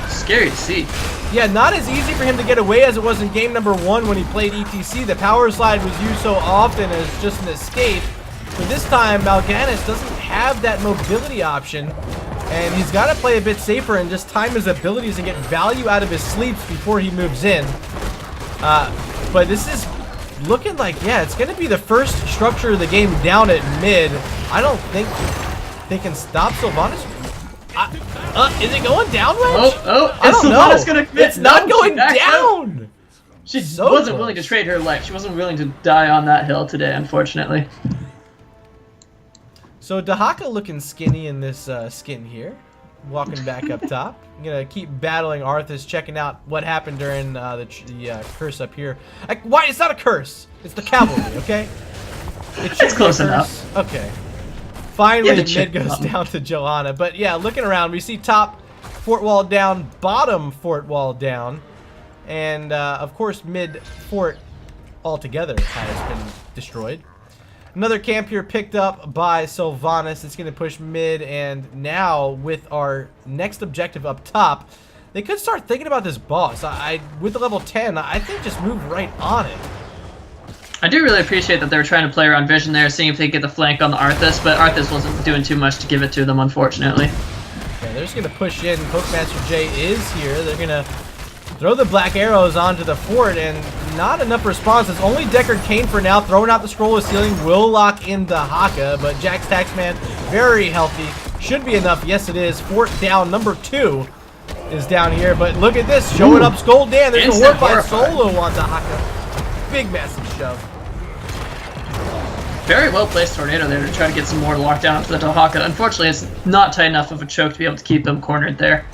Scary to see. Yeah, not as easy for him to get away as it was in game number 1 when he played ETC. The power slide was used so often as just an escape. But this time, Mal'Ganis doesn't have that mobility option. And he's got to play a bit safer and just time his abilities and get value out of his sleeps before he moves in. But this is looking like, yeah, it's going to be the first structure of the game down at mid. I don't think they can stop Sylvanas. Is it going down, Wedge? I don't know. Gonna commit. It's not going down. She wasn't willing to trade her life. She wasn't willing to die on that hill today, unfortunately. So Dahaka looking skinny in this skin here. Walking back up top. I'm going to keep battling Arthas, checking out what happened during the curse up here. Why? It's not a curse. It's the cavalry, okay? It's close enough. Okay. Finally, mid goes down to Johanna. But yeah, looking around, we see top fort wall down, bottom fort wall down. And of course, mid fort altogether has been destroyed. Another camp here picked up by Sylvanas. It's going to push mid, and now with our next objective up top, they could start thinking about this boss. With the level 10, I think just move right on it. I do really appreciate that they were trying to play around vision there, seeing if they could get the flank on the Arthas, but Arthas wasn't doing too much to give it to them, unfortunately. Yeah, they're just going to push in. Pokemaster J is here. They're going to throw the black arrows onto the fort, and not enough responses. Only Deckard Cain for now, throwing out the scroll of sealing, will lock in Dahaka, but Jack's Taxman, very healthy. Should be enough. Yes, it is. Fort down. Number 2 is down here, but look at this. Showing up Skull Dan. There's a work by Solo on Dahaka. Big, massive shove. Very well placed tornado there to try to get some more lockdown onto the Dahaka. Unfortunately, it's not tight enough of a choke to be able to keep them cornered there.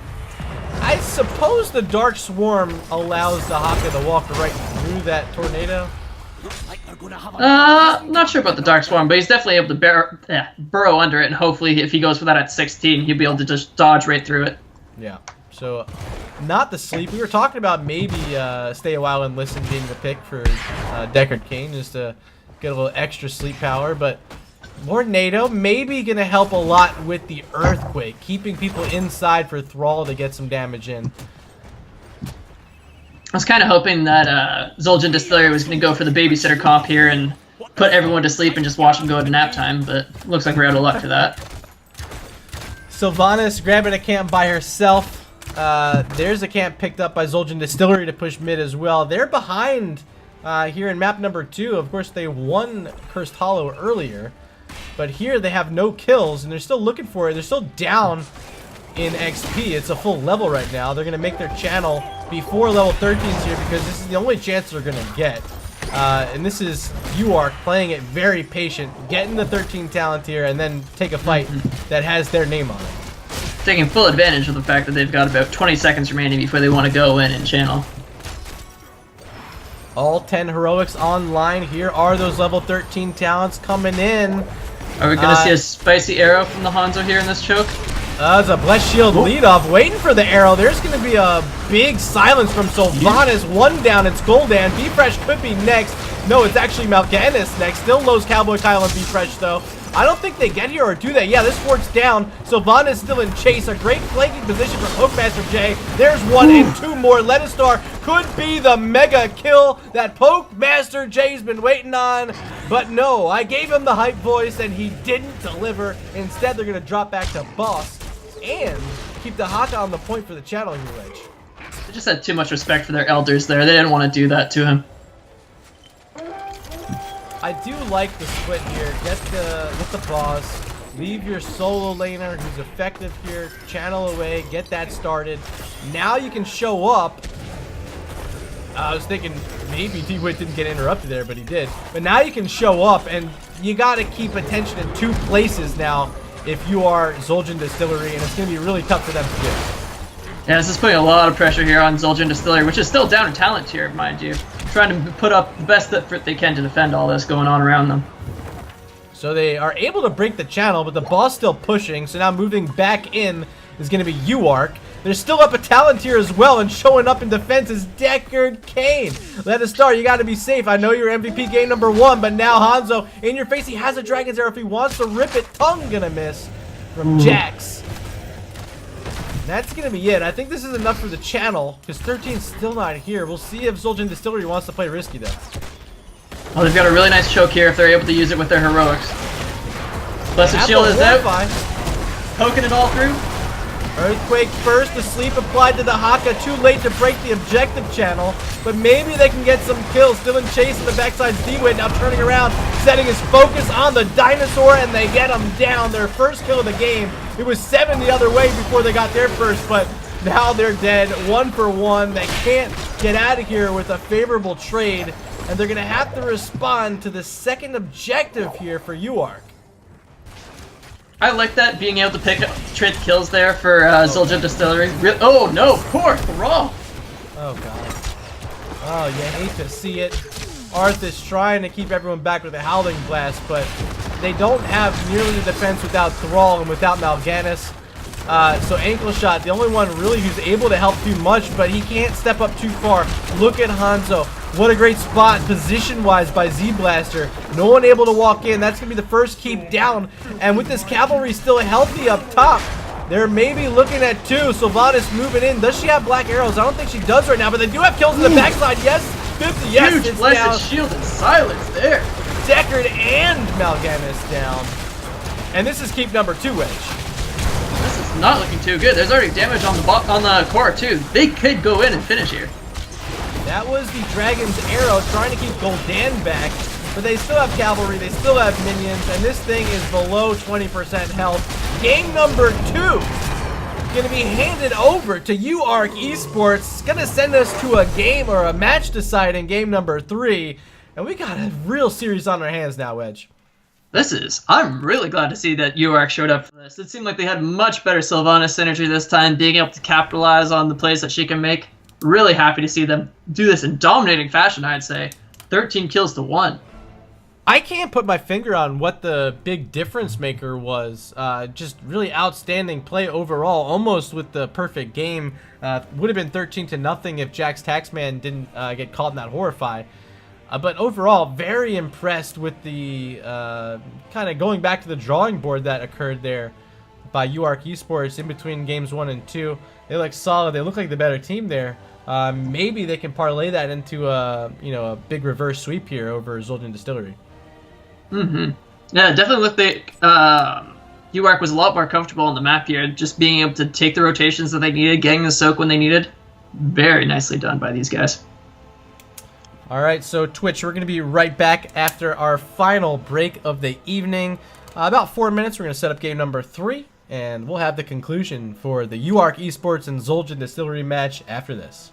I suppose the Dark Swarm allows Dahaka to walk right through that tornado. Not sure about the Dark Swarm, but he's definitely able to burrow under it, and hopefully if he goes for that at 16, he'll be able to just dodge right through it. Yeah, so not the sleep. We were talking about maybe Stay a While and Listen being the pick for Deckard Cain, just to get a little extra sleep power, but More NATO, maybe gonna help a lot with the earthquake, keeping people inside for Thrall to get some damage in. I was kind of hoping that Zul'jin Distillery was going to go for the babysitter comp here and put everyone to sleep and just watch them go to nap time, but looks like we're out of luck for that. Sylvanas grabbing a camp by herself. There's a camp picked up by Zul'jin Distillery to push mid as well. They're behind here in map number 2. Of course, they won Cursed Hollow earlier, but here they have no kills, and they're still looking for it. They're still down in XP. It's a full level right now. They're going to make their channel before level 13s here because this is the only chance they're going to get. And this is UARK playing it very patient, getting the 13 talent here, and then take a fight that has their name on it. Taking full advantage of the fact that they've got about 20 seconds remaining before they want to go in and channel. All 10 heroics online. Here are those level 13 talents coming in. Are we going to see a spicy arrow from the Hanzo here in this choke? It's a Blessed Shield leadoff, waiting for the arrow. There's going to be a big silence from Sylvanas. One down, it's Gul'dan. B-Fresh could be next. No, it's actually Mal'Ganis next. Still lows Cowboy Kyle and B-Fresh, though. I don't think they get here or do they. Yeah, this fort's down. Sylvanas still in chase. A great flanking position from Pokemaster J. There's one and two more. Letistar could be the mega kill that Pokemaster J's been waiting on. But no, I gave him the hype voice and he didn't deliver. Instead, they're going to drop back to boss and keep the Haka on the point for the channel here, Wedge. They just had too much respect for their elders there. They didn't want to do that to him. I do like the split here. Get the boss. Leave your solo laner who's effective here. Channel away. Get that started. Now you can show up. I was thinking maybe D-Wit didn't get interrupted there, but he did. But now you can show up, and you got to keep attention in two places now if you are Zul'jin Distillery, and it's going to be really tough for them to do. Yeah, this is putting a lot of pressure here on Zul'jin Distillery, which is still down in talent tier, mind you. Trying to put up the best effort they can to defend all this going on around them. So they are able to break the channel, but the boss still pushing, so now moving back in is going to be UARK. They're still up a talent tier as well, and showing up in defense is Deckard Cain. Let us start. You got to be safe. I know you're MVP game number 1, but now Hanzo in your face. He has a Dragon's Arrow if he wants to rip it. Tongue gonna miss from Jax. That's gonna be it. I think this is enough for the channel because 13's still not here. We'll see if Zul'jin Distillery wants to play risky though. Well, they've got a really nice choke here if they're able to use it with their heroics. Blessed Shield is out. Poking it all through. Earthquake first, the sleep applied to the Haka, too late to break the objective channel, but maybe they can get some kills. Still in chase in the backside's D-Wit, now turning around, setting his focus on the dinosaur, and they get him down. Their first kill of the game. It was 7 the other way before they got their first, but now they're dead, 1 for 1. They can't get out of here with a favorable trade, and they're going to have to respond to the second objective here for UARK. I like that, being able to pick up trade kills there for Zul'jin Distillery. Oh no, poor Thrall! Oh god. Oh, you hate to see it. Arth is trying to keep everyone back with a Howling Blast, but they don't have nearly the defense without Thrall and without Mal'Ganis. So Ankle Shot, the only one really who's able to help too much, but he can't step up too far. Look at Hanzo. What a great spot position-wise by Z-Blaster. No one able to walk in. That's going to be the first keep down. And with this cavalry still healthy up top, they're maybe looking at 2. Sylvanas moving in. Does she have black arrows? I don't think she does right now, but they do have kills in the backside. Yes, 50. Yes, huge Blessed Shield and silence there. Deckard and Mal'Ganis down. And this is keep number 2, Wedge. This is not looking too good. There's already damage on the core too. They could go in and finish here. That was the Dragon's Arrow trying to keep Gul'dan back, but they still have cavalry, they still have minions, and this thing is below 20% health. Game number 2 going to be handed over to UARK Esports. It's going to send us to a game or a match deciding game number 3, and we got a real series on our hands now, Wedge. I'm really glad to see that UARK showed up for this. It seemed like they had much better Sylvanas synergy this time, being able to capitalize on the plays that she can make. Really happy to see them do this in dominating fashion, I'd say. 13 kills to 1. I can't put my finger on what the big difference maker was. Just really outstanding play overall, almost with the perfect game. Would have been 13-0 if Jax Taxman didn't get caught in that Horrify. But overall, very impressed with the kind of going back to the drawing board that occurred there by UARK Esports in between games 1 and 2. They look solid. They look like the better team there. Maybe they can parlay that into a big reverse sweep here over Zoltan Distillery. Yeah, definitely looked like UARK was a lot more comfortable on the map here, just being able to take the rotations that they needed, getting the soak when they needed. Very nicely done by these guys. All right, so Twitch, we're going to be right back after our final break of the evening. About 4 minutes, we're going to set up game number 3, and we'll have the conclusion for the UARK Esports and Zoltan Distillery match after this.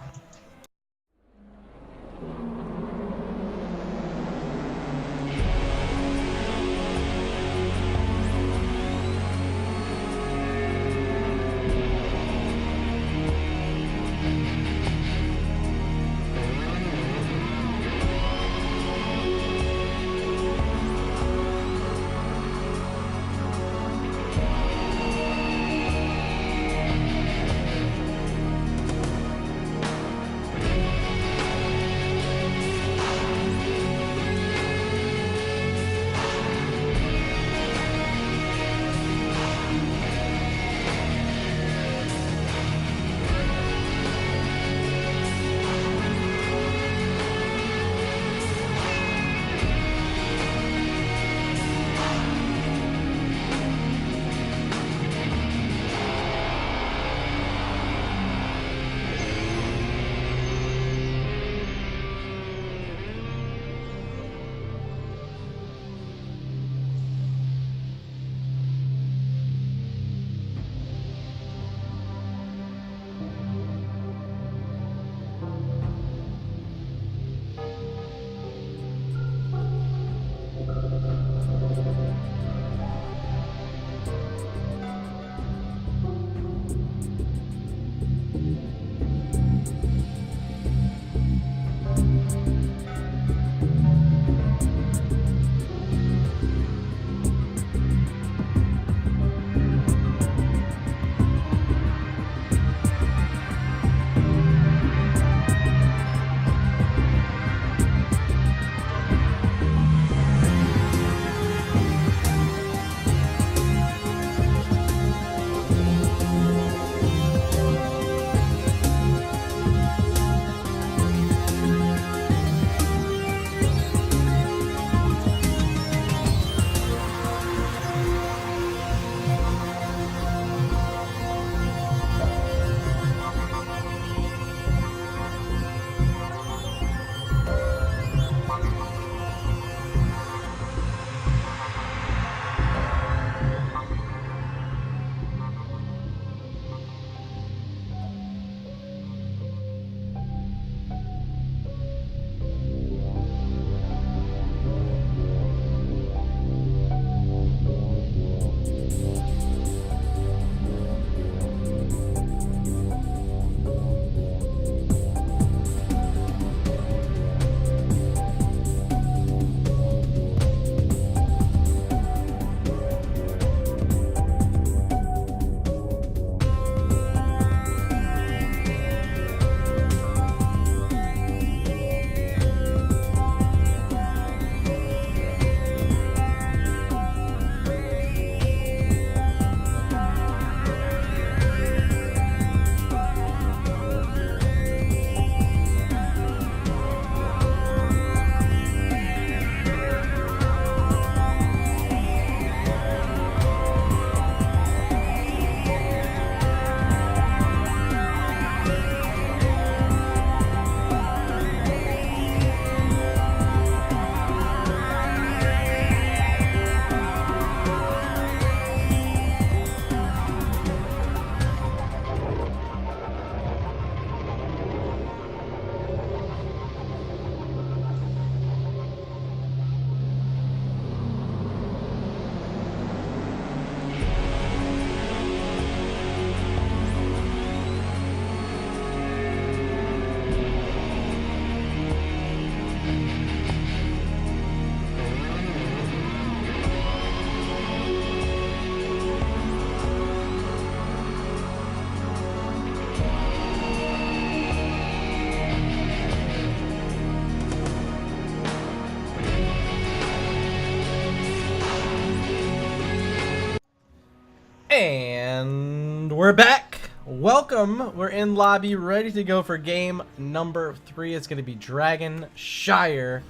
we're back. Welcome. We're in lobby, ready to go for game number 3. It's going to be Dragon Shire.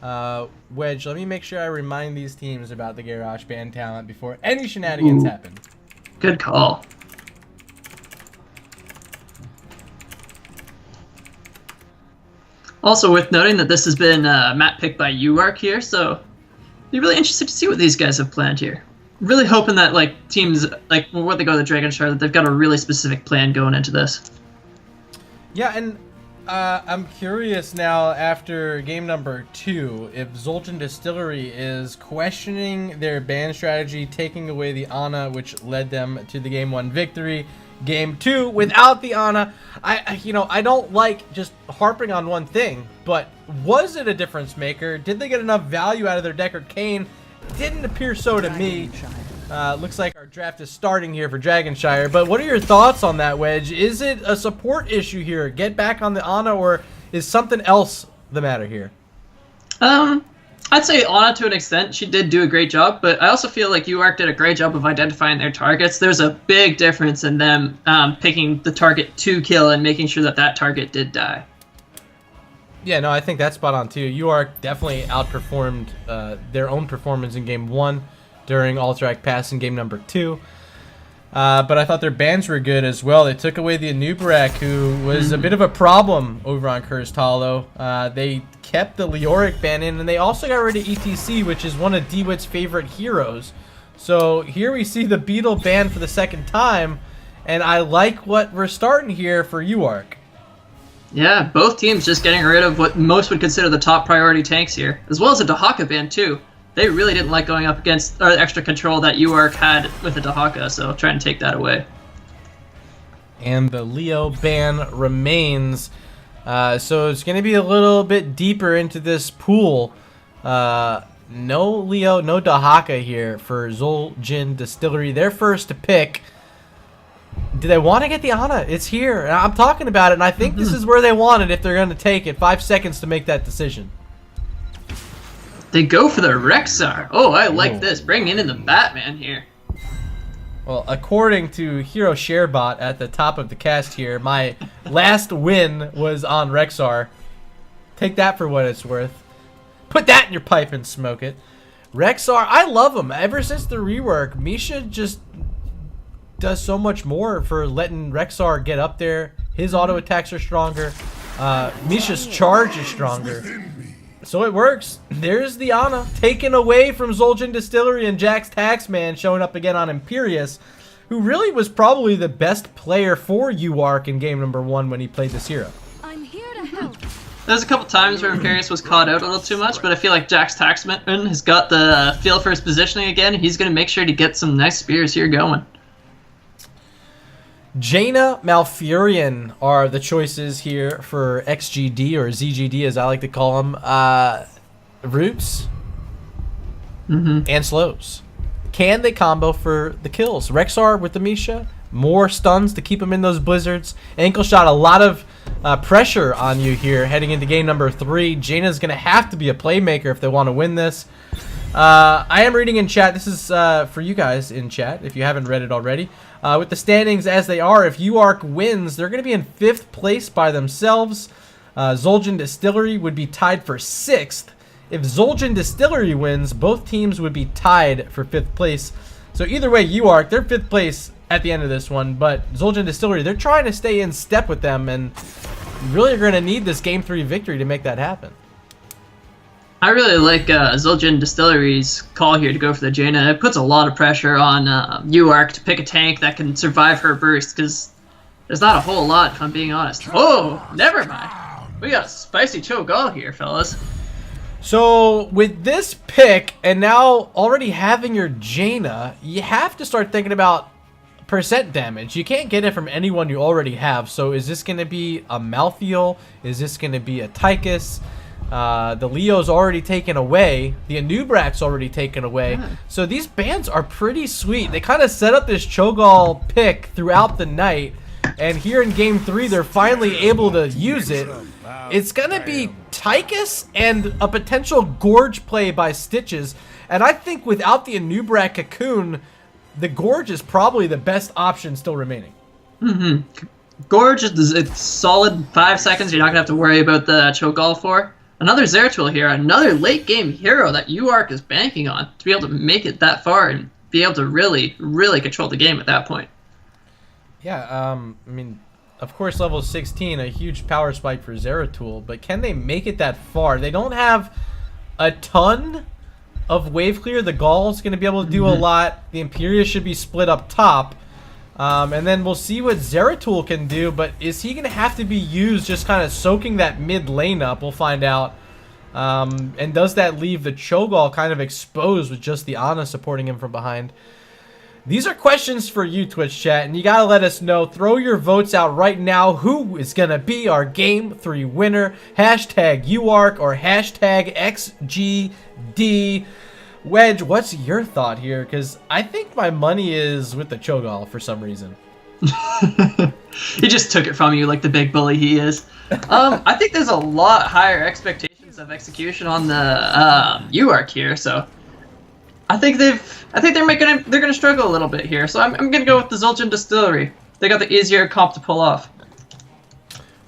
Wedge, let me make sure I remind these teams about the Garage Band talent before any shenanigans happen. Good call. Also worth noting that this has been map picked by UARK here, so be really interested to see what these guys have planned here. Really hoping that like teams like when they go to the Dragon Shire, that they've got a really specific plan going into this. Yeah, and I'm curious now after game number 2 if Zul'jin Distillery is questioning their ban strategy, taking away the Ana, which led them to the game 1 victory. Game 2 without the Ana. I don't like just harping on one thing, but was it a difference maker? Did they get enough value out of their Deckard Cain? Didn't appear so to me. Looks like our draft is starting here for Dragonshire, but what are your thoughts on that, Wedge? Is it a support issue here? Get back on the Ana, or is something else the matter here? I'd say Ana to an extent. She did do a great job, but I also feel like UARK did a great job of identifying their targets. There's a big difference in them picking the target to kill and making sure that that target did die. Yeah, no, I think that's spot on too. UARK definitely outperformed their own performance in game 1 during Alterac Pass in game number 2. But I thought their bans were good as well. They took away the Anubarak, who was a bit of a problem over on Cursed Hollow. They kept the Leoric ban in, and they also got rid of ETC, which is one of DeWitt's favorite heroes. So here we see the Beetle banned for the second time, and I like what we're starting here for UARK. Yeah, both teams just getting rid of what most would consider the top priority tanks here, as well as a Dahaka ban too. They really didn't like going up against extra control that UARK had with the Dahaka, so trying to take that away. And the Leo ban remains, so it's going to be a little bit deeper into this pool. No Leo, no Dahaka here for Zul'jin Distillery. Their first to pick. Do they want to get the Ana? It's here. I'm talking about it, and I think this is where they want it if they're going to take it. 5 seconds to make that decision. They go for the Rexar. Oh, I like this. Bringing in the Batman here. Well, according to Hero Sharebot at the top of the cast here, my last win was on Rexar. Take that for what it's worth. Put that in your pipe and smoke it. Rexar, I love him. Ever since the rework, Misha just does so much more for letting Rexar get up there. His auto attacks are stronger. Misha's charge is stronger. So it works. There's the Ana taken away from Zul'jin Distillery, and Jax Taxman showing up again on Imperius, who really was probably the best player for UARK in game number 1 when he played this hero. I'm here to help. There's a couple times where Imperius was caught out a little too much, but I feel like Jax Taxman has got the feel for his positioning again. He's going to make sure to get some nice spears here going. Jaina, Malfurion are the choices here for XGD, or ZGD as I like to call them. Roots and slows. Can they combo for the kills? Rexar with the Misha, more stuns to keep him in those blizzards. Ankle shot, a lot of pressure on you here heading into game number 3. Jaina's going to have to be a playmaker if they want to win this. I am reading in chat. This is for you guys in chat if you haven't read it already. With the standings as they are, if UARK wins, they're going to be in 5th place by themselves. Zul'jin Distillery would be tied for 6th. If Zul'jin Distillery wins, both teams would be tied for 5th place. So either way, UARK, they're 5th place at the end of this one. But Zul'jin Distillery, they're trying to stay in step with them, and really are going to need this game 3 victory to make that happen. I really like Zul'jin Distillery's call here to go for the Jaina. It puts a lot of pressure on UARK to pick a tank that can survive her burst, because there's not a whole lot, if I'm being honest. Oh, never mind. We got a spicy Cho'Gall here, fellas. So with this pick, and now already having your Jaina, you have to start thinking about percent damage. You can't get it from anyone you already have. So is this going to be a Malthael? Is this going to be a Tychus? The Leo's already taken away. The Anubrak's already taken away. Yeah. So these bans are pretty sweet. They kind of set up this Cho'Gall pick throughout the night. And here in game 3, they're finally able to use it. It's going to be Tychus and a potential Gorge play by Stitches. And I think without the Anubrak Cocoon, the Gorge is probably the best option still remaining. Gorge is a solid 5 seconds. You're not gonna have to worry about the choke all for. Another Zeratul here, another late game hero that UARK is banking on to be able to make it that far and be able to really, really control the game at that point. Yeah, I mean, of course, level 16, a huge power spike for Zeratul, but can they make it that far? They don't have a ton of wave clear. The Gaul's going to be able to do a lot. The Imperia should be split up top. And then we'll see what Zeratul can do, but is he going to have to be used just kind of soaking that mid lane up? We'll find out. And does that leave the Cho'Gall kind of exposed with just the Ana supporting him from behind? These are questions for you, Twitch chat, and you got to let us know. Throw your votes out right now. Who is going to be our Game 3 winner? Hashtag UARK or hashtag XGD. Wedge, what's your thought here? Because I think my money is with the Cho'Gall for some reason. He just took it from you like the big bully he is. I think there's a lot higher expectations of execution on the UARK here, so I think they're gonna struggle a little bit here. So I'm gonna go with the Zul'jin Distillery. They got the easier comp to pull off.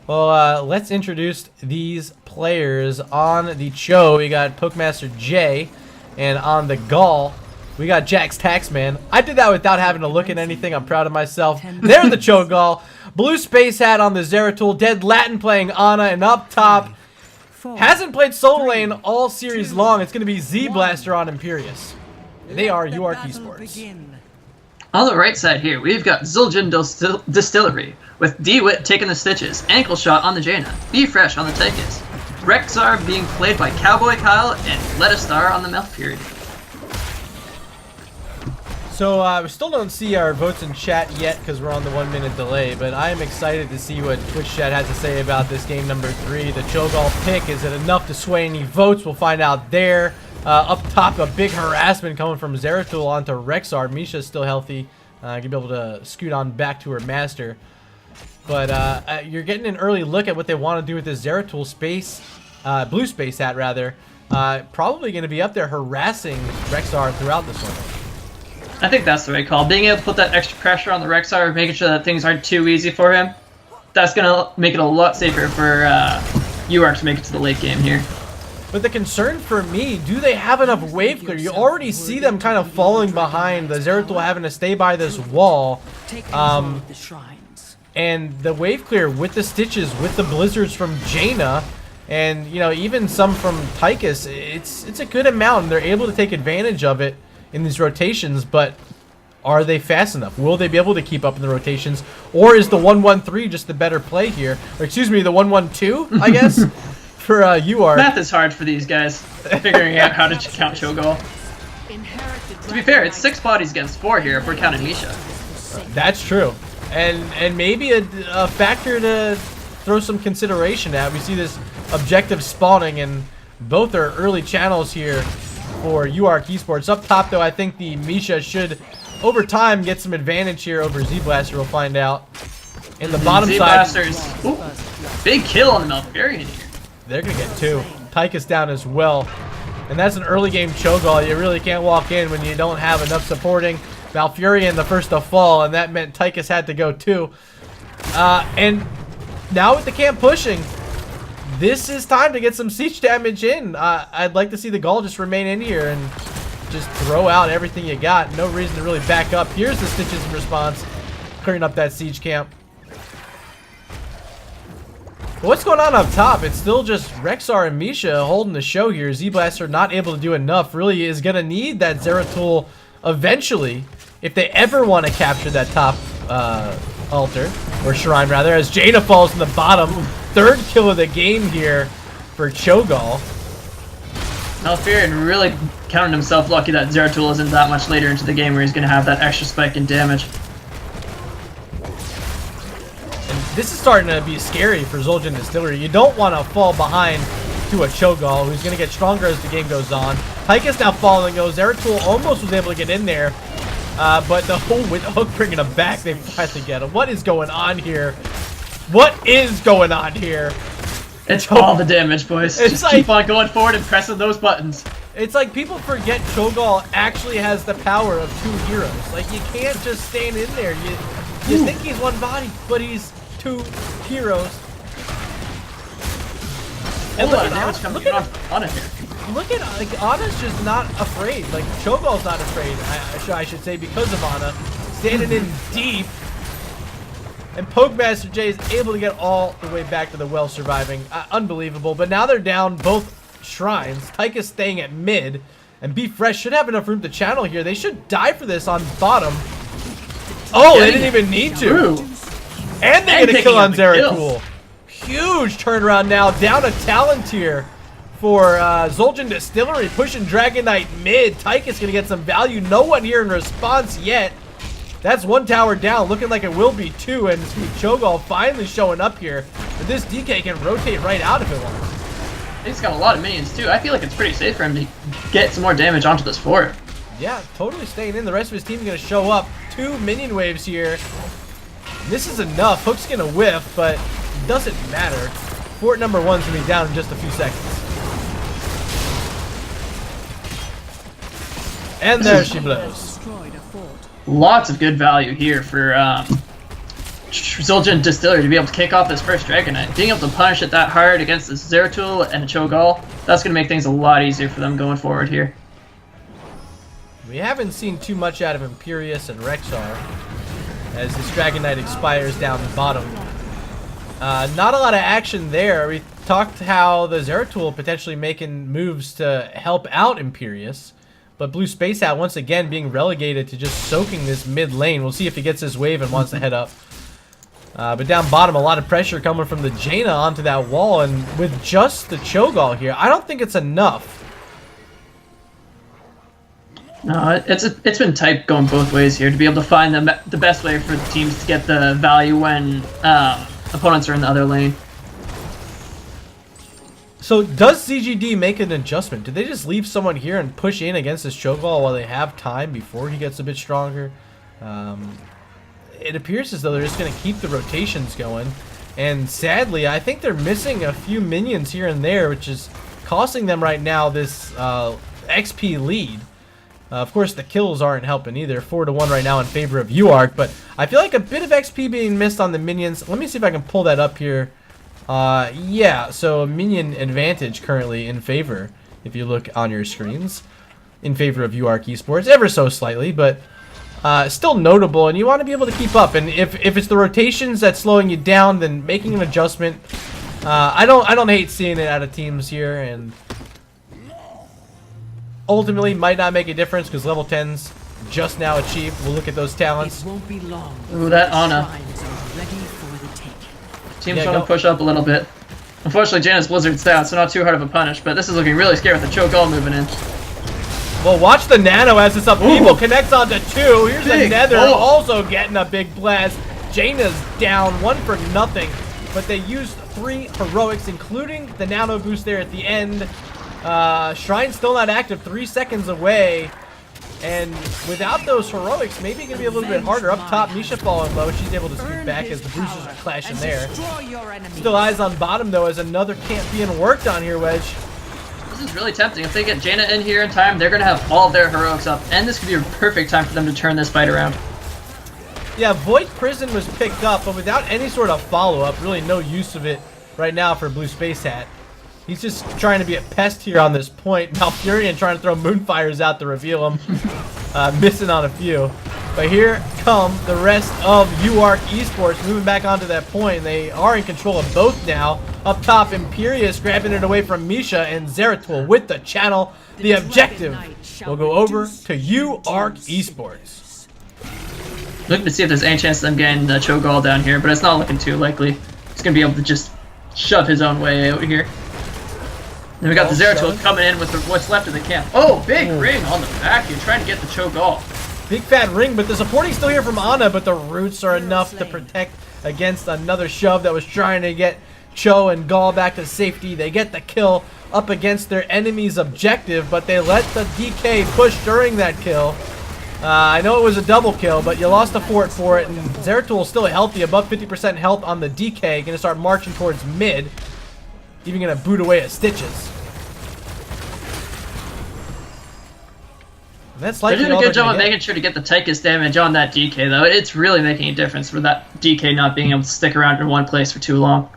Well, let's introduce these players. On the Cho, we got Pokemaster J. And on the Gaul, we got Jax Taxman. I did that without having to look at anything. I'm proud of myself. There's the Cho'Gall. Blue Space Hat on the Zeratul. Dead Latin playing Ana. And up top, hasn't played solo lane all series long. It's going to be Z Blaster on Imperius. They are UARK Esports. On the right side here, we've got Zul'jin Distillery, with D-Wit taking the stitches, Ankle Shot on the Jaina, Be Fresh on the Tychus, Rexar being played by Cowboy Kyle, and Letastar on the Malfurion. So we still don't see our votes in chat yet because we're on the 1 minute delay, but I am excited to see what Twitch chat has to say about this game number 3. The Cho'Gall pick, is it enough to sway any votes? We'll find out there. Up top, a big harassment coming from Zeratul onto Rexar. Misha's still healthy. Gonna be able to scoot on back to her master. But you're getting an early look at what they want to do with this Zeratul space, Blue Space Hat rather. Probably going to be up there harassing Rexar throughout this one. I think that's the right call. Being able to put that extra pressure on the Rexar, making sure that things aren't too easy for him, that's going to make it a lot safer for UARK to make it to the late game here. But the concern for me, do they have enough wave clear? You already see them kind of falling behind. The Zeratul having to stay by this wall. And the wave clear with the stitches, with the blizzards from Jaina, and you know, even some from Tychus, it's a good amount, and they're able to take advantage of it in these rotations. But are they fast enough? Will they be able to keep up in the rotations, or is the 1-1-3 just the better play here? Or excuse me, the 1-1-2, I guess, for UARK. Math is hard for these guys, figuring out how to count Cho'Gall. To be fair, it's 6 bodies against 4 here if we're counting Misha. That's true. And maybe a factor to throw some consideration at. We see this objective spawning, and both are early channels here for UARK Esports. Up top, though, I think the Misha should, over time, get some advantage here over Z-Blaster. We'll find out. In the bottom side, big kill on the Malfurion here. They're going to get 2. Tychus down as well. And that's an early game Cho'Gall. You really can't walk in when you don't have enough supporting. Malfurion the first to fall, and that meant Tychus had to go too. And now with the camp pushing, this is time to get some siege damage in. I'd like to see the Gaul just remain in here and just throw out everything you got. No reason to really back up. Here's the stitches in response, clearing up that siege camp. But what's going on up top? It's still just Rexar and Misha holding the show here. Z-Blaster not able to do enough. Really is going to need that Zeratul eventually, if they ever want to capture that top altar, or shrine rather, as Jaina falls in the bottom. 3rd kill of the game here for Cho'Gall. Malfurion really counted himself lucky that Zeratul isn't that much later into the game where he's going to have that extra spike in damage. And this is starting to be scary for Zul'jin Distillery. You don't want to fall behind to a Cho'Gall, who's going to get stronger as the game goes on. Tychus now falling goes. Zeratul almost was able to get in there, but the whole with Hook bringing him back, they finally get him. What is going on here? What is going on here? It's all the damage, boys. It's Just like, keep on going forward and pressing those buttons. It's like people forget Cho'Gall actually has the power of 2 heroes. Like, you can't just stand in there. You think he's one body, but he's 2 heroes. And look at damage coming in on Ana here. Look at, like, Ana's just not afraid. Like, Cho'Gall's not afraid, I should say, because of Ana. Standing in deep. And Pokemaster J is able to get all the way back to the well, surviving. Unbelievable. But now they're down both shrines. Tyka's staying at mid. And Be Fresh should have enough room to channel here. They should die for this on bottom. Oh, they didn't even need to. And they get a kill on Zeratul. Huge turnaround now. Down a talent tier for Zul'jin Distillery. Pushing Dragon Knight mid. Tyka's going to get some value. No one here in response yet. That's 1 tower down, looking like it will be 2, and Cho'Gall finally showing up here. But this DK can rotate right out if it wants. He's got a lot of minions too. I feel like it's pretty safe for him to get some more damage onto this fort. Yeah, totally staying in. The rest of his team is going to show up. 2 minion waves here. This is enough. Hook's going to whiff, but it doesn't matter. Fort number 1's going to be down in just a few seconds. And there she blows. Lots of good value here for Zul'jin Distillery to be able to kick off this first Dragon Knight. Being able to punish it that hard against this Zeratul and a Cho'Gall, that's going to make things a lot easier for them going forward here. We haven't seen too much out of Imperius and Rexar as this Dragon Knight expires down the bottom. Not a lot of action there. We talked how the Zeratul potentially making moves to help out Imperius. But Blue Space Hat once again being relegated to just soaking this mid lane. We'll see if he gets his wave and wants to head up. But down bottom, a lot of pressure coming from the Jaina onto that wall. And with just the Cho'Gall here, I don't think it's enough. No, it's been tight going both ways here to be able to find the best way for the teams to get the value when opponents are in the other lane. So does ZGD make an adjustment? Did they just leave someone here and push in against this Cho'Gall while they have time before he gets a bit stronger? It appears as though they're just going to keep the rotations going. And sadly, I think they're missing a few minions here and there, which is costing them right now this XP lead. Of course, the kills aren't helping either. 4-1 right now in favor of UARK. But I feel like a bit of XP being missed on the minions. Let me see if I can pull that up here. Yeah, so a minion advantage currently in favor, if you look on your screens, in favor of UARK Esports, ever so slightly, but still notable, and you want to be able to keep up. And if it's the rotations that's slowing you down, then making an adjustment. I don't hate seeing it out of teams here, and ultimately might not make a difference because level 10's just now achieved. We'll look at those talents. It won't be long. Ooh, that Ana. Team's trying to push up a little bit. Unfortunately, Jaina's Blizzard's down, so not too hard of a punish, but this is looking really scary with the Cho'Gall moving in. Well, watch the Nano as this upheaval connects onto 2. Here's the Nether also getting a big blast. Jaina's down, 1 for nothing, but they used 3 heroics, including the Nano boost there at the end. Shrine's still not active, 3 seconds away. And without those heroics, maybe it can be a little bit harder. Up top, Misha falling low. She's able to scoot back as the boosters are clashing there. Still eyes on bottom, though, as another camp being worked on here, Wedge. This is really tempting. If they get Jaina in here in time, they're going to have all of their heroics up. And this could be a perfect time for them to turn this fight around. Yeah, Void Prison was picked up, but without any sort of follow-up. Really no use of it right now for Blue Space Hat. He's just trying to be a pest here on this point. Malfurion trying to throw Moonfires out to reveal him. Missing on a few. But here come the rest of UARK Esports moving back onto that point. They are in control of both now. Up top, Imperius grabbing it away from Misha, and Zeratul with the channel. The objective will go over to UARK Esports. Looking to see if there's any chance of them getting the Cho'Gall down here, but it's not looking too likely. He's going to be able to just shove his own way out here. Then we got the Zeratul coming in with what's left of the camp. Oh, big ring on the back here, trying to get the Cho'Gall. Big fat ring, but the supporting's still here from Ana, but the roots are enough to protect against another shove that was trying to get Cho and Gall back to safety. They get the kill up against their enemy's objective, but they let the DK push during that kill. I know it was a double kill, but you lost the fort for it, and Zeratul is still healthy, above 50% health on the DK. Going to start marching towards mid. Even going to boot away at Stitches. That's They're likely doing a all good job gonna of get. making sure to get the tightest damage on that DK, though. It's really making a difference for that DK not being able to stick around in one place for too long.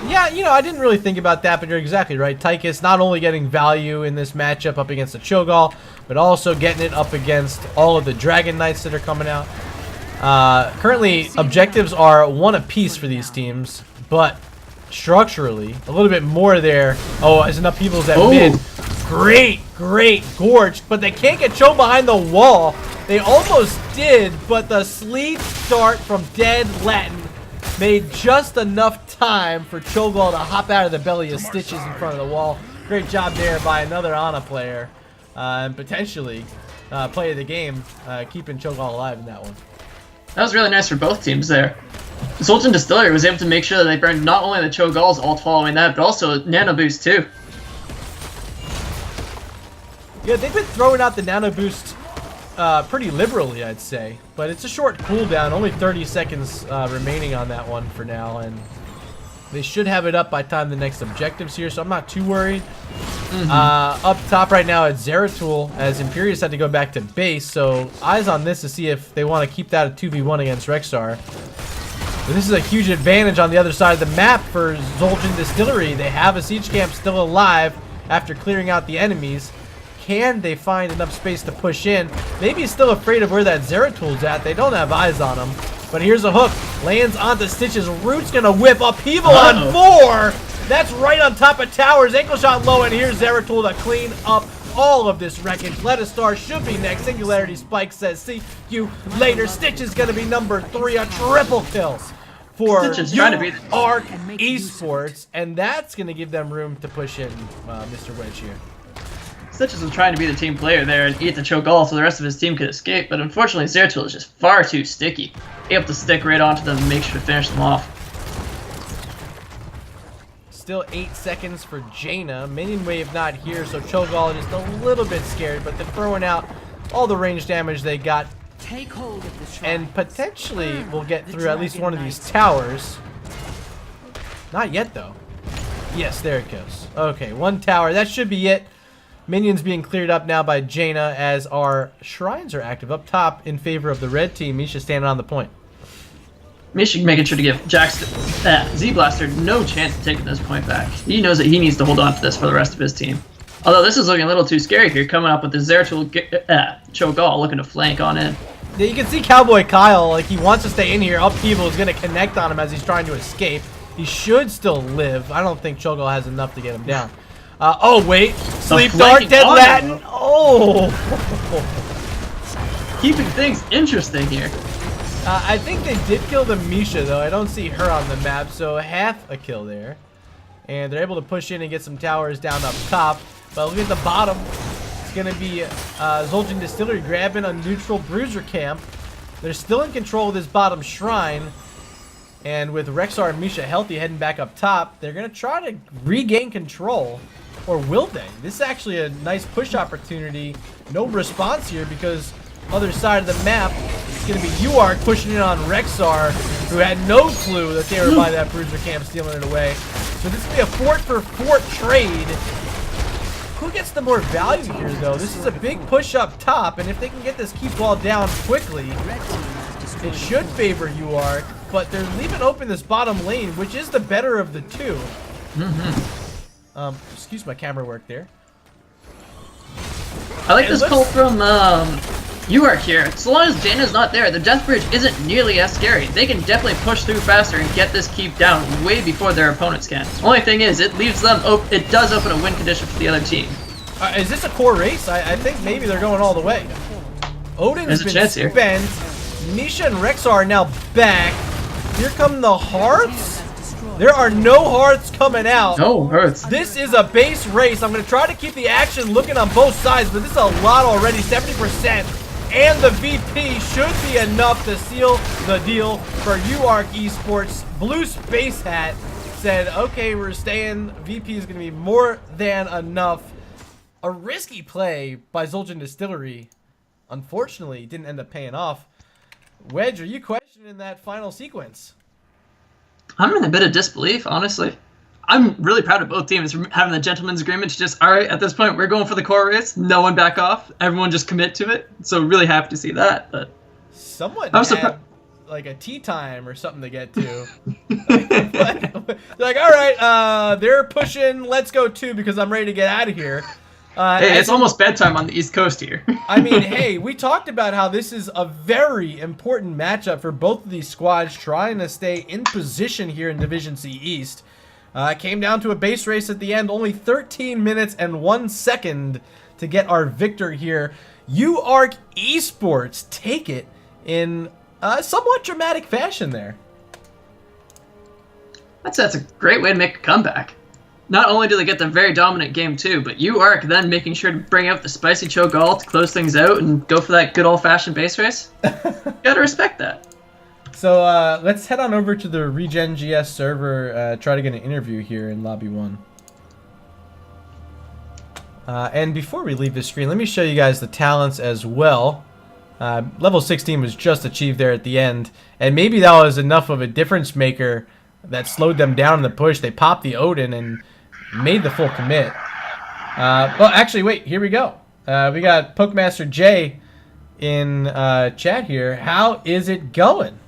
Yeah, you know, I didn't really think about that, but you're exactly right. Tychus not only getting value in this matchup up against the Cho'Gall, but also getting it up against all of the Dragon Knights that are coming out. Currently, objectives are 1 apiece for these teams, but structurally, a little bit more there. Oh, there's enough peoples at mid. Great Gorge, but they can't get Cho behind the wall. They almost did, but the sleep start from Dead Latin made just enough time for Cho'Gall to hop out of the belly of Stitches in front of the wall. Great job there by another Ana player, and potentially play of the game, keeping Cho'Gall alive in that one. That was really nice for both teams there. Zoltan Distillery was able to make sure that they burned not only the Cho'Gall's ult following that, but also Nano Boost too. Yeah, they've been throwing out the Nano Boost pretty liberally, I'd say. But it's a short cooldown, only 30 seconds remaining on that one for now, and they should have it up by time the next objective's here, so I'm not too worried. Up top right now at Zeratul, as Imperius had to go back to base, so eyes on this to see if they want to keep that a 2v1 against Rexar. But this is a huge advantage on the other side of the map for Zoltan Distillery. They have a siege camp still alive after clearing out the enemies. Can they find enough space to push in? Maybe he's still afraid of where that Zeratul's at. They don't have eyes on him. But here's a hook. Lands onto Stitches. Root's gonna whip. Upheaval on 4. That's right on top of towers. Ankle shot low, and here's Zeratul to clean up all of this wreckage. Letastar should be next. Singularity Spike says, see you later. Stitches gonna be number 3. A triple kill for UARK Esports. And that's gonna give them room to push in Mr. Wedge here. Stitches was trying to be the team player there and eat the Cho'Gall so the rest of his team could escape, but unfortunately Zeratul is just far too sticky. Able to stick right onto them and make sure to finish them off. Still 8 seconds for Jaina. Minion wave not here, so Cho'Gall is just a little bit scared, but they're throwing out all the range damage they got. Take hold of the shrine. And potentially we'll get through at least one of these towers. Not yet though. Yes, there it goes. Okay, 1 tower. That should be it. Minions being cleared up now by Jaina as our shrines are active up top in favor of the red team. Misha standing on the point. Misha making sure to give Z-Blaster no chance of taking this point back. He knows that he needs to hold on to this for the rest of his team. Although this is looking a little too scary here, coming up with the Zeratul Cho'Gall looking to flank on in. Yeah, you can see Cowboy Kyle, like he wants to stay in here. Upheaval is going to connect on him as he's trying to escape. He should still live. I don't think Cho'Gall has enough to get him down. Oh, wait. Sleep Dart, Dead Latin. Oh. Keeping things interesting here. I think they did kill the Misha, though. I don't see her on the map, so half a kill there. And they're able to push in and get some towers down up top. But look at the bottom. It's going to be Zoltan Distillery grabbing a neutral Bruiser camp. They're still in control of this bottom shrine. And with Rexar and Misha healthy heading back up top, they're going to try to regain control. Or will they? This is actually a nice push opportunity. No response here because other side of the map, it's going to be UARK pushing in on Rexar, who had no clue that they were by that Bruiser camp stealing it away. So this will be a fort for fort trade. Who gets the more value here, though? This is a big push up top, and if they can get this keep wall down quickly, it should favor UARK, but they're leaving open this bottom lane, which is the better of the two. Excuse my camera work there. I like this call from UARK here. So long as Jaina's not there, the Death Bridge isn't nearly as scary. They can definitely push through faster and get this keep down way before their opponents can. Only thing is, it leaves them it does open a win condition for the other team. Is this a core race? I think maybe they're going all the way. Odin's been spent. Misha and Rexar are now back. Here come the hearts. There are no hearts coming out. No hearts. This is a base race. I'm going to try to keep the action looking on both sides, but this is a lot already, 70%. And the VP should be enough to seal the deal for UARK Esports. Blue Space Hat said, okay, we're staying. VP is going to be more than enough. A risky play by Zoltan Distillery, unfortunately, didn't end up paying off. Wedge, are you questioning that final sequence? I'm in a bit of disbelief, honestly. I'm really proud of both teams for having the gentleman's agreement to just, all right, at this point, we're going for the core race. No one back off. Everyone just commit to it. So really happy to see that. But someone I'm had like a tea time or something to get to. They're like, all right, they're pushing. Let's go too because I'm ready to get out of here. Hey, it's almost bedtime on the East Coast here. I mean, hey, we talked about how this is a very important matchup for both of these squads trying to stay in position here in Division C East. It came down to a base race at the end, only 13 minutes and 1 second to get our victor here. UARK Esports take it in a somewhat dramatic fashion there. That's a great way to make a comeback. Not only do they get the very dominant game too, but UARK then making sure to bring out the spicy cho'Gall to close things out and go for that good old-fashioned base race. Gotta respect that. So let's head on over to the NGS server, try to get an interview here in Lobby 1. And before we leave the screen, let me show you guys the talents as well. Level 16 was just achieved there at the end, and maybe that was enough of a difference maker that slowed them down in the push. They popped the Odin and made the full commit. Well, actually, wait, here we go. We got Pokemaster J in chat here. How is it going?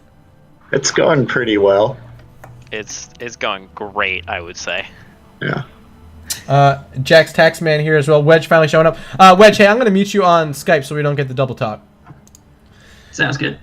It's going pretty well. It's going great, I would say. Yeah. Jack's Taxman here as well. Wedge finally showing up. Wedge, hey, I'm going to mute you on Skype so we don't get the double talk. Sounds good.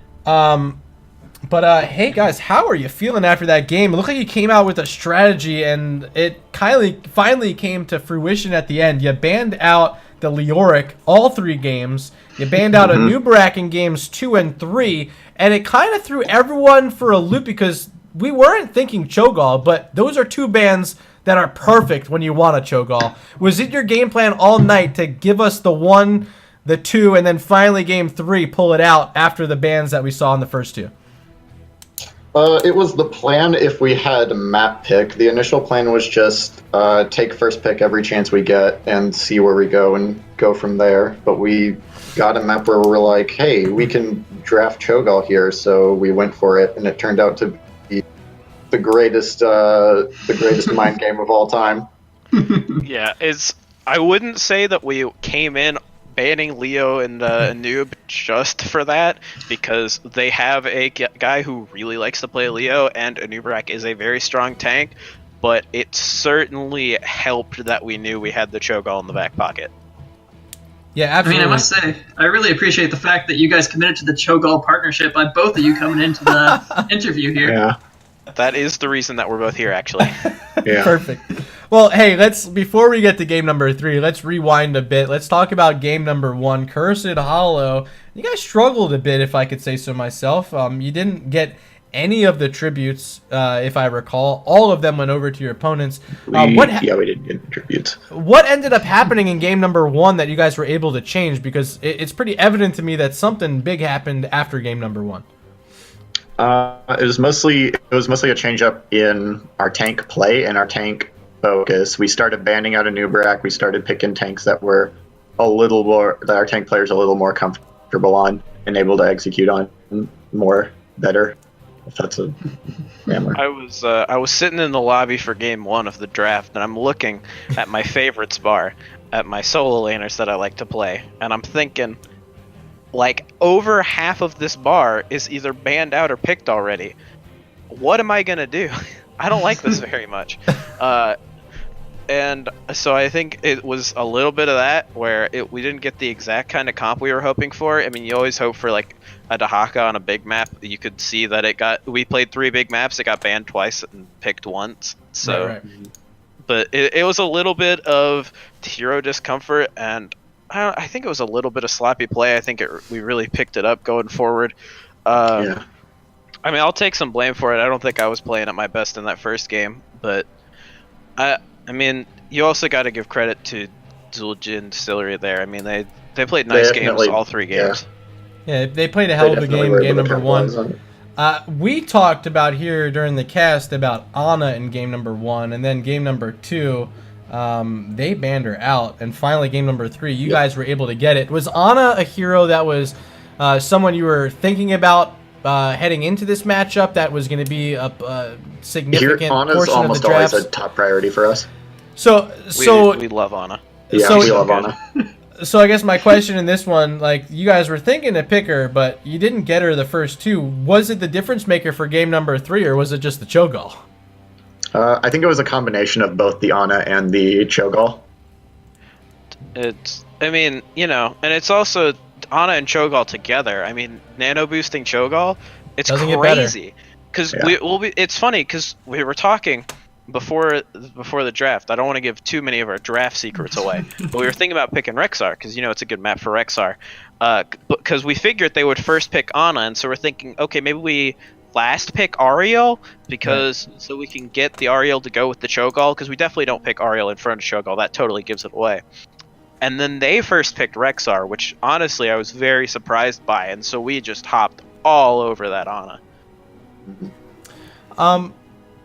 But hey guys, how are you feeling after that game? It looked like you came out with a strategy and it finally came to fruition at the end. You banned out the Leoric all 3 games. You banned out a Nubarak in games 2 and 3, and it kind of threw everyone for a loop because we weren't thinking cho'Gall, but those are 2 bans that are perfect when you want a cho'Gall. Was it your game plan all night to give us the 1, the 2, and then finally game 3 pull it out after the bans that we saw in the first 2? It was the plan if we had a map pick. The initial plan was just take first pick every chance we get and see where we go and go from there. But we got a map where we're like, hey, we can draft cho'Gall here, so we went for it, and it turned out to be the greatest mind game of all time. Yeah, I wouldn't say that we came in banning Leo and Noob just for that, because they have a guy who really likes to play Leo, and Nubarak is a very strong tank, but it certainly helped that we knew we had the cho'Gall in the back pocket. Yeah, absolutely. I mean, I must say, I really appreciate the fact that you guys committed to the cho'Gall partnership by both of you coming into the interview here. Yeah. That is the reason that we're both here, actually. Yeah. Perfect. Well, hey, before we get to game number 3, let's rewind a bit. Let's talk about game number 1, Cursed Hollow. You guys struggled a bit, if I could say so myself. You didn't get any of the tributes, if I recall. All of them went over to your opponents. We didn't get tributes. What ended up happening in game number 1 that you guys were able to change? Because it's pretty evident to me that something big happened after game number 1. It was mostly a change up in our tank play and our tank focus. We started banning out a Nubarak. We started picking tanks that were that our tank players a little more comfortable on and able to execute on better. If that's a grammar. I was sitting in the lobby for game 1 of the draft, and I'm looking at my favorites bar, at my solo laners that I like to play, and I'm thinking, like, over half of this bar is either banned out or picked already. What am I gonna do? I don't like this very much. And so I think it was a little bit of that, where we didn't get the exact kind of comp we were hoping for. I mean, you always hope for, like, a Dahaka on a big map. You could see that we played 3 big maps, it got banned twice and picked once. So, Right. But it was a little bit of hero discomfort, and I think it was a little bit of sloppy play. I think we really picked it up going forward. Yeah. I mean, I'll take some blame for it. I don't think I was playing at my best in that first game, but I mean, you also got to give credit to Zul'jin and Distillery there. I mean, they played nice games all 3 games. Yeah, they played a hell of a game number 1. We talked about here during the cast about Ana in game number 1, and then game number 2, they banned her out, and finally game number 3, you guys were able to get it. Was Ana a hero that was someone you were thinking about heading into this matchup that was going to be a significant Ana's portion of almost the draft? always a top priority for us. So we love Ana. Yeah, So- we love Ana. So I guess my question in this one, like, you guys were thinking to pick her, but you didn't get her the first two. Was it the difference maker for game number 3, or was it just the Cho'Gall? I think it was a combination of both the Ana and the Cho'Gall. I mean, and it's also Ana and Cho'Gall together. I mean, nano boosting Cho'Gall, it's Doesn't get better. crazy. Because Yeah. it's funny because we were talking before the draft. I don't want to give too many of our draft secrets away, but we were thinking about picking Rexar because it's a good map for Rexar. Because we figured they would first pick Ana, and so we're thinking, okay, maybe we last pick Ariel so we can get the Ariel to go with the Cho'Gall, because we definitely don't pick Ariel in front of Cho'Gall. That totally gives it away. And then they first picked Rexar, which honestly I was very surprised by, and so we just hopped all over that Ana.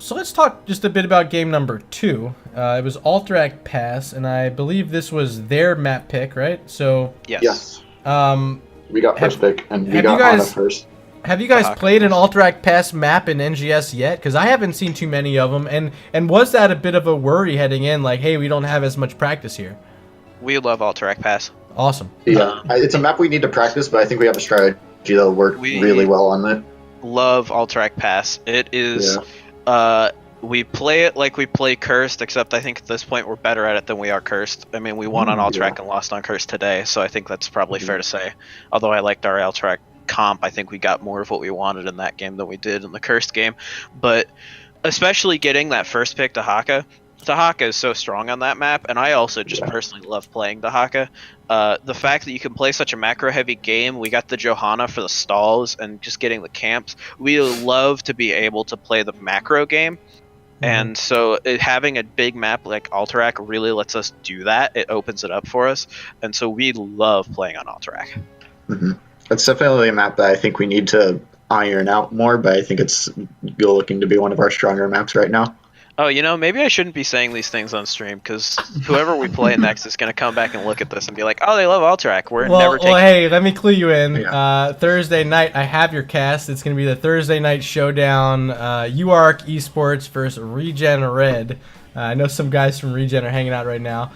So let's talk just a bit about game number 2. It was Alterac Pass, and I believe this was their map pick, right? So Yes. We got first pick, and we have got you guys- Ana first. Have you guys played an Alterac Pass map in NGS yet? Because I haven't seen too many of them, and was that a bit of a worry heading in, like, hey, we don't have as much practice here? We love Alterac Pass. Awesome. Yeah, it's a map we need to practice, but I think we have a strategy that'll work really well on it. Love Alterac Pass. It is... we play it like we play Cursed, except I think at this point we're better at it than we are Cursed. I mean, we won on Alterac and lost on Cursed today, so I think that's probably fair to say. Although I liked our Alterac comp, I think we got more of what we wanted in that game than we did in the Cursed game. But especially getting that first pick to Haka. Dahaka is so strong on that map, and I also just personally love playing Dahaka. The fact that you can play such a macro-heavy game, we got the Johanna for the stalls and just getting the camps. We love to be able to play the macro game, and so having a big map like Alterac really lets us do that. It opens it up for us, and so we love playing on Alterac. It's definitely a map that I think we need to iron out more, but I think it's looking to be one of our stronger maps right now. Oh, maybe I shouldn't be saying these things on stream, because whoever we play next is going to come back and look at this and be like, oh, they love Alterac. We're never taking... Well, hey, let me clue you in. Thursday night, I have your cast. It's going to be the Thursday night showdown, UARK Esports versus Regen Red. I know some guys from Regen are hanging out right now.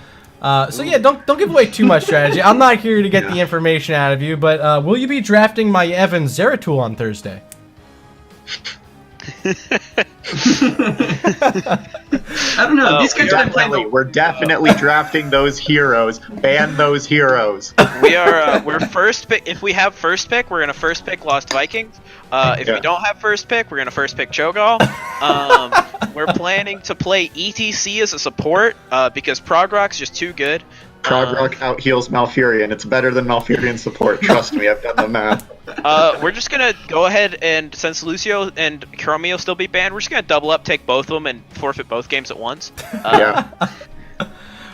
So yeah, don't give away too much strategy. I'm not here to get the information out of you, but will you be drafting my Evan Zeratul on Thursday? I don't know. These guys have been playing. We're definitely drafting those heroes. Ban those heroes. We're first pick. If we have first pick, we're gonna first pick Lost Vikings. If we don't have first pick, we're gonna first pick Cho'Gall. We're planning to play ETC as a support because Progrock's just too good. Progrock out heals Malfurion. It's better than Malfurion support. Trust me, I've done the math. We're just gonna go ahead and, since Lucio and Chromie will still be banned, we're just gonna double up, take both of them, and forfeit both games at once.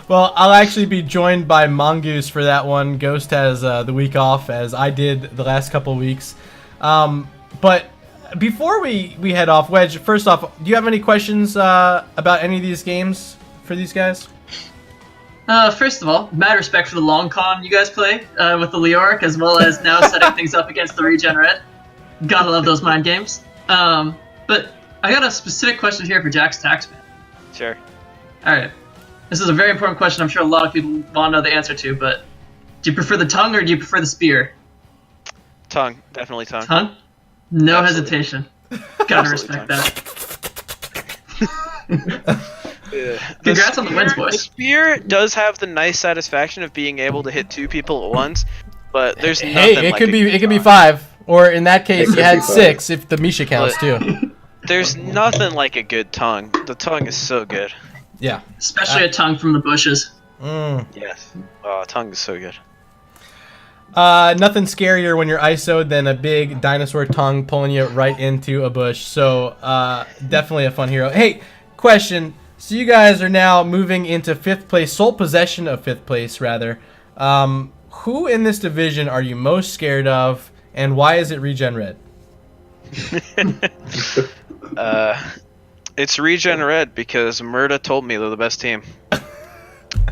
Well, I'll actually be joined by Mongoose for that one. Ghost has the week off, as I did the last couple weeks. But before we head off, Wedge, first off, do you have any questions about any of these games for these guys? First of all, mad respect for the long con you guys play with the UARK, as well as now setting things up against the Regen Red. Gotta love those mind games. But I got a specific question here for Jack's Taxman. Sure. Alright. This is a very important question I'm sure a lot of people want to know the answer to, but do you prefer the tongue or do you prefer the spear? Tongue. Definitely tongue. Tongue? No Absolutely. hesitation. Gotta respect that. Congrats on the wins, boys. The spear does have the nice satisfaction of being able to hit two people at once, but there's nothing Hey, like it could be 5, or in that case, you had 6 if the Misha counts too. There's nothing like a good tongue. The tongue is so good. Yeah. Especially a tongue from the bushes. Yes. Oh, tongue is so good. Nothing scarier when you're ISO'd than a big dinosaur tongue pulling you right into a bush. So definitely a fun hero. Hey, question. So you guys are now moving into 5th place, sole possession of 5th place, rather. Who in this division are you most scared of, and why is it Regen Red? It's Regen Red because Murda told me they're the best team.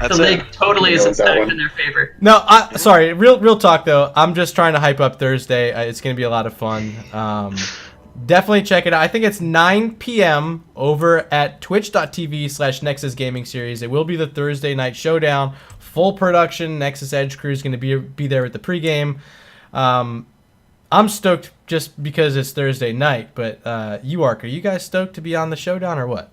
The That's league it. totally You know isn't that stacked one. in their favor. No, sorry. Real talk though. I'm just trying to hype up Thursday. It's gonna be a lot of fun. Definitely check it out. I think it's 9 p.m. over at twitch.tv/Nexus Gaming Series. It will be the Thursday night showdown. Full production. Nexus Edge crew is gonna be there at the pregame. I'm stoked just because it's Thursday night. But UARK, are you guys stoked to be on the showdown or what?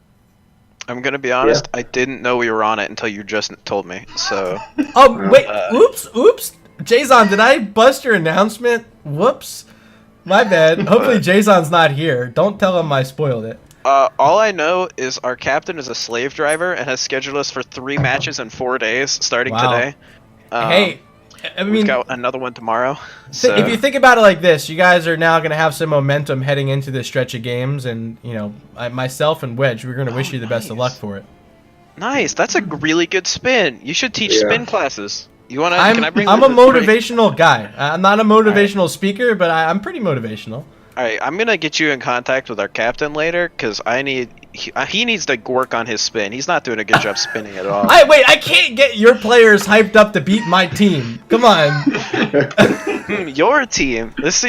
I'm gonna be honest. I didn't know we were on it until you just told me. So Oh wait! Oops! Jason, did I bust your announcement? Whoops! My bad. Hopefully Jason's not here. Don't tell him I spoiled it. all I know is our captain is a slave driver and has scheduled us for 3 matches in 4 days, starting Wow. today. Hey, I we've mean, got another one tomorrow. So if you think about it like this, you guys are now going to have some momentum heading into this stretch of games, and you know, myself and Wedge, we're going to wish you the best of luck for it. nice, that's a really good spin. You should teach spin classes. You wanna? I'm Can I bring? a the three? motivational guy. I'm not a motivational speaker, but I'm pretty motivational. All right, I'm gonna get you in contact with our captain later because he needs to work on his spin. He's not doing a good job spinning at all. I can't get your players hyped up to beat my team. Come on. Your team. This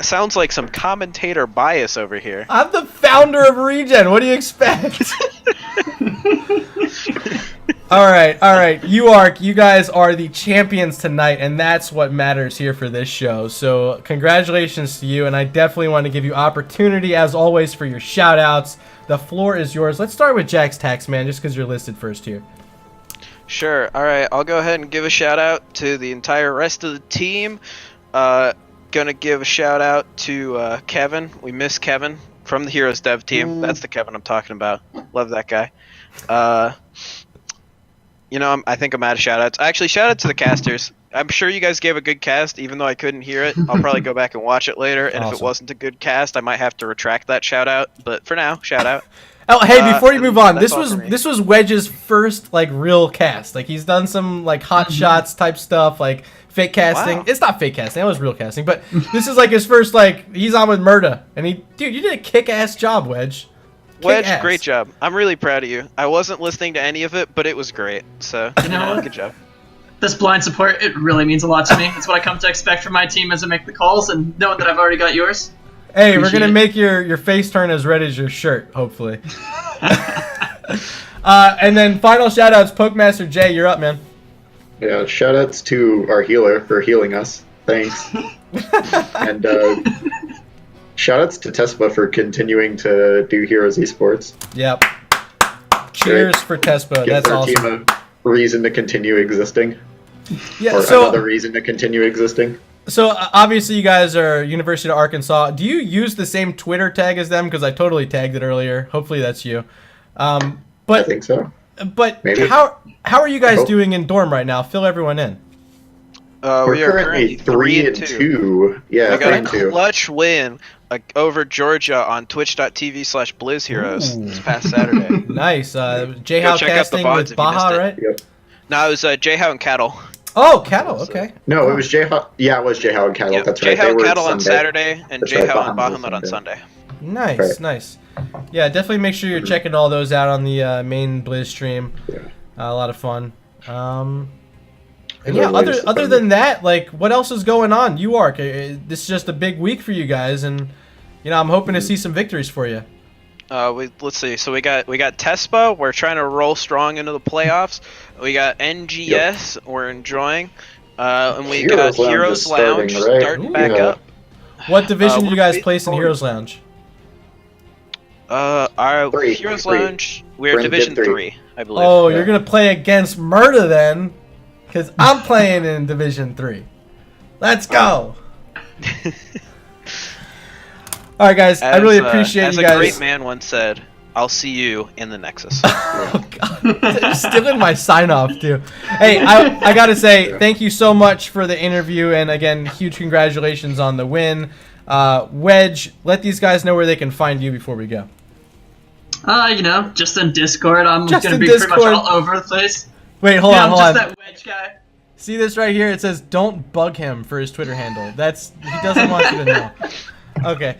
sounds like some commentator bias over here. I'm the founder of Regen. What do you expect? All right. UARK, you guys are the champions tonight, and that's what matters here for this show. So congratulations to you, and I definitely want to give you opportunity, as always, for your shout-outs. The floor is yours. Let's start with Jack's Taxman, just because you're listed first here. Sure. All right. I'll go ahead and give a shout out to the entire rest of the team. Gonna give a shout out to Kevin. We miss Kevin from the Heroes Dev team. That's the Kevin I'm talking about. Love that guy. I think I'm out of shout outs. Actually, shout out to the casters. I'm sure you guys gave a good cast, even though I couldn't hear it. I'll probably go back and watch it later. And if it Awesome. wasn't a good cast, I might have to retract that shout out. But for now, shout out. Oh, hey, before you move on, that's this all was for me. this was Wedge's first real cast. He's done some hot shots type stuff, fake casting. Wow. It's not fake casting, that was real casting, but this is his first he's on with Murda, and dude, you did a kick-ass job, Wedge. Wedge, Kick-ass. great job. I'm really proud of you. I wasn't listening to any of it, but it was great. So, You know what? good job. This blind support, it really means a lot to me. It's what I come to expect from my team as I make the calls, and knowing that I've already got yours. Hey, we're Appreciate gonna it. make your face turn as red as your shirt, hopefully. And then final shout-outs, Pokemaster Jay, you're up, man. Yeah, shoutouts to our healer for healing us. Thanks. And shoutouts to Tespa for continuing to do Heroes Esports. Yep. Cheers for Tespa. Gives That's our awesome. team a reason to continue existing. Yeah, Or so another reason to continue existing. Obviously you guys are University of Arkansas. Do you use the same Twitter tag as them? Because I totally tagged it earlier. Hopefully that's you. I But think so. Maybe. how are you guys hope. doing in dorm right now? Fill everyone in. We're We are currently 3-2. Yeah, We got a 3-2. clutch win over Georgia on twitch.tv/BlizzHeroes Ooh. this past Saturday. Nice. J-How check out the casting VODs with if you Baja, missed it. right? Yep. No, it was J-How and Cattle. Oh, Cattle. Okay. No, it was J-How. Yeah, it was J-How and Cattle. Yep, That's right. J-How They and were Cattle on Sunday. Saturday, and That's right, J-How and Bahamut was Bahamut on Sunday. Sunday. Nice, nice. Yeah, definitely make sure you're checking all those out on the main Blizz stream. Yeah. A lot of fun. And And yeah, our latest other appointment. than that, what else is going on? UARK, this is just a big week for you guys, and I'm hoping to see some victories for you. Let's see. So we got Tespa. We're trying to roll strong into the playoffs. We got NGS. We're enjoying. And we Heroes got Lounge Heroes is starting, right? starting back Yeah. up. What division do you we're guys facing place in forward. Heroes Lounge? Our Three, Heroes three. Lounge. We're We're in Division Div 3, I believe. Oh, Yeah. you're gonna play against Murda then, because I'm playing in Division 3. Let's go. All right, guys. I really appreciate as you a guys. great man once said, "I'll see you in the Nexus." Oh, God. You're stealing my sign off, too. Hey, I got to say, thank you so much for the interview. And again, huge congratulations on the win. Wedge, let these guys know where they can find you before we go. Just in Discord. I'm Just gonna in be pretty Discord. much all over the place. Wait, hold yeah, on, I'm hold just on. that Wedge guy. See this right here? It says, don't bug him for his Twitter handle. He doesn't want you to know. Okay.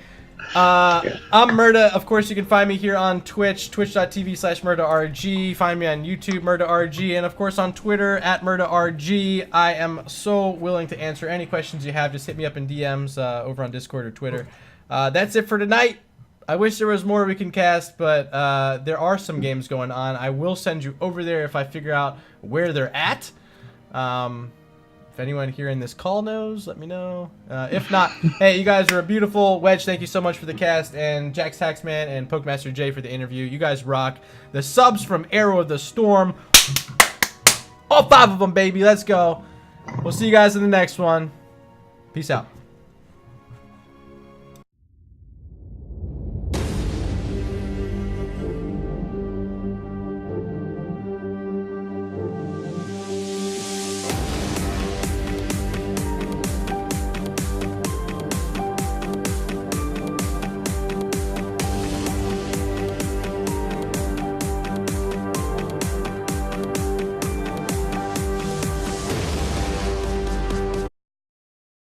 I'm Murda. Of course, you can find me here on Twitch, twitch.tv/MurdaRG. Find me on YouTube, MurdaRG, and of course on Twitter @MurdaRG. I am so willing to answer any questions you have. Just hit me up in DMs over on Discord or Twitter. That's it for tonight. I wish there was more we can cast, but there are some games going on. I will send you over there if I figure out where they're at. If anyone here in this call knows, let me know. If not, hey, you guys are beautiful. Wedge, thank you so much for the cast, and Jax Taxman and Pokemaster J for the interview. You guys rock. The subs from Arrow of the Storm. All 5 of them, baby. Let's go. We'll see you guys in the next one. Peace out.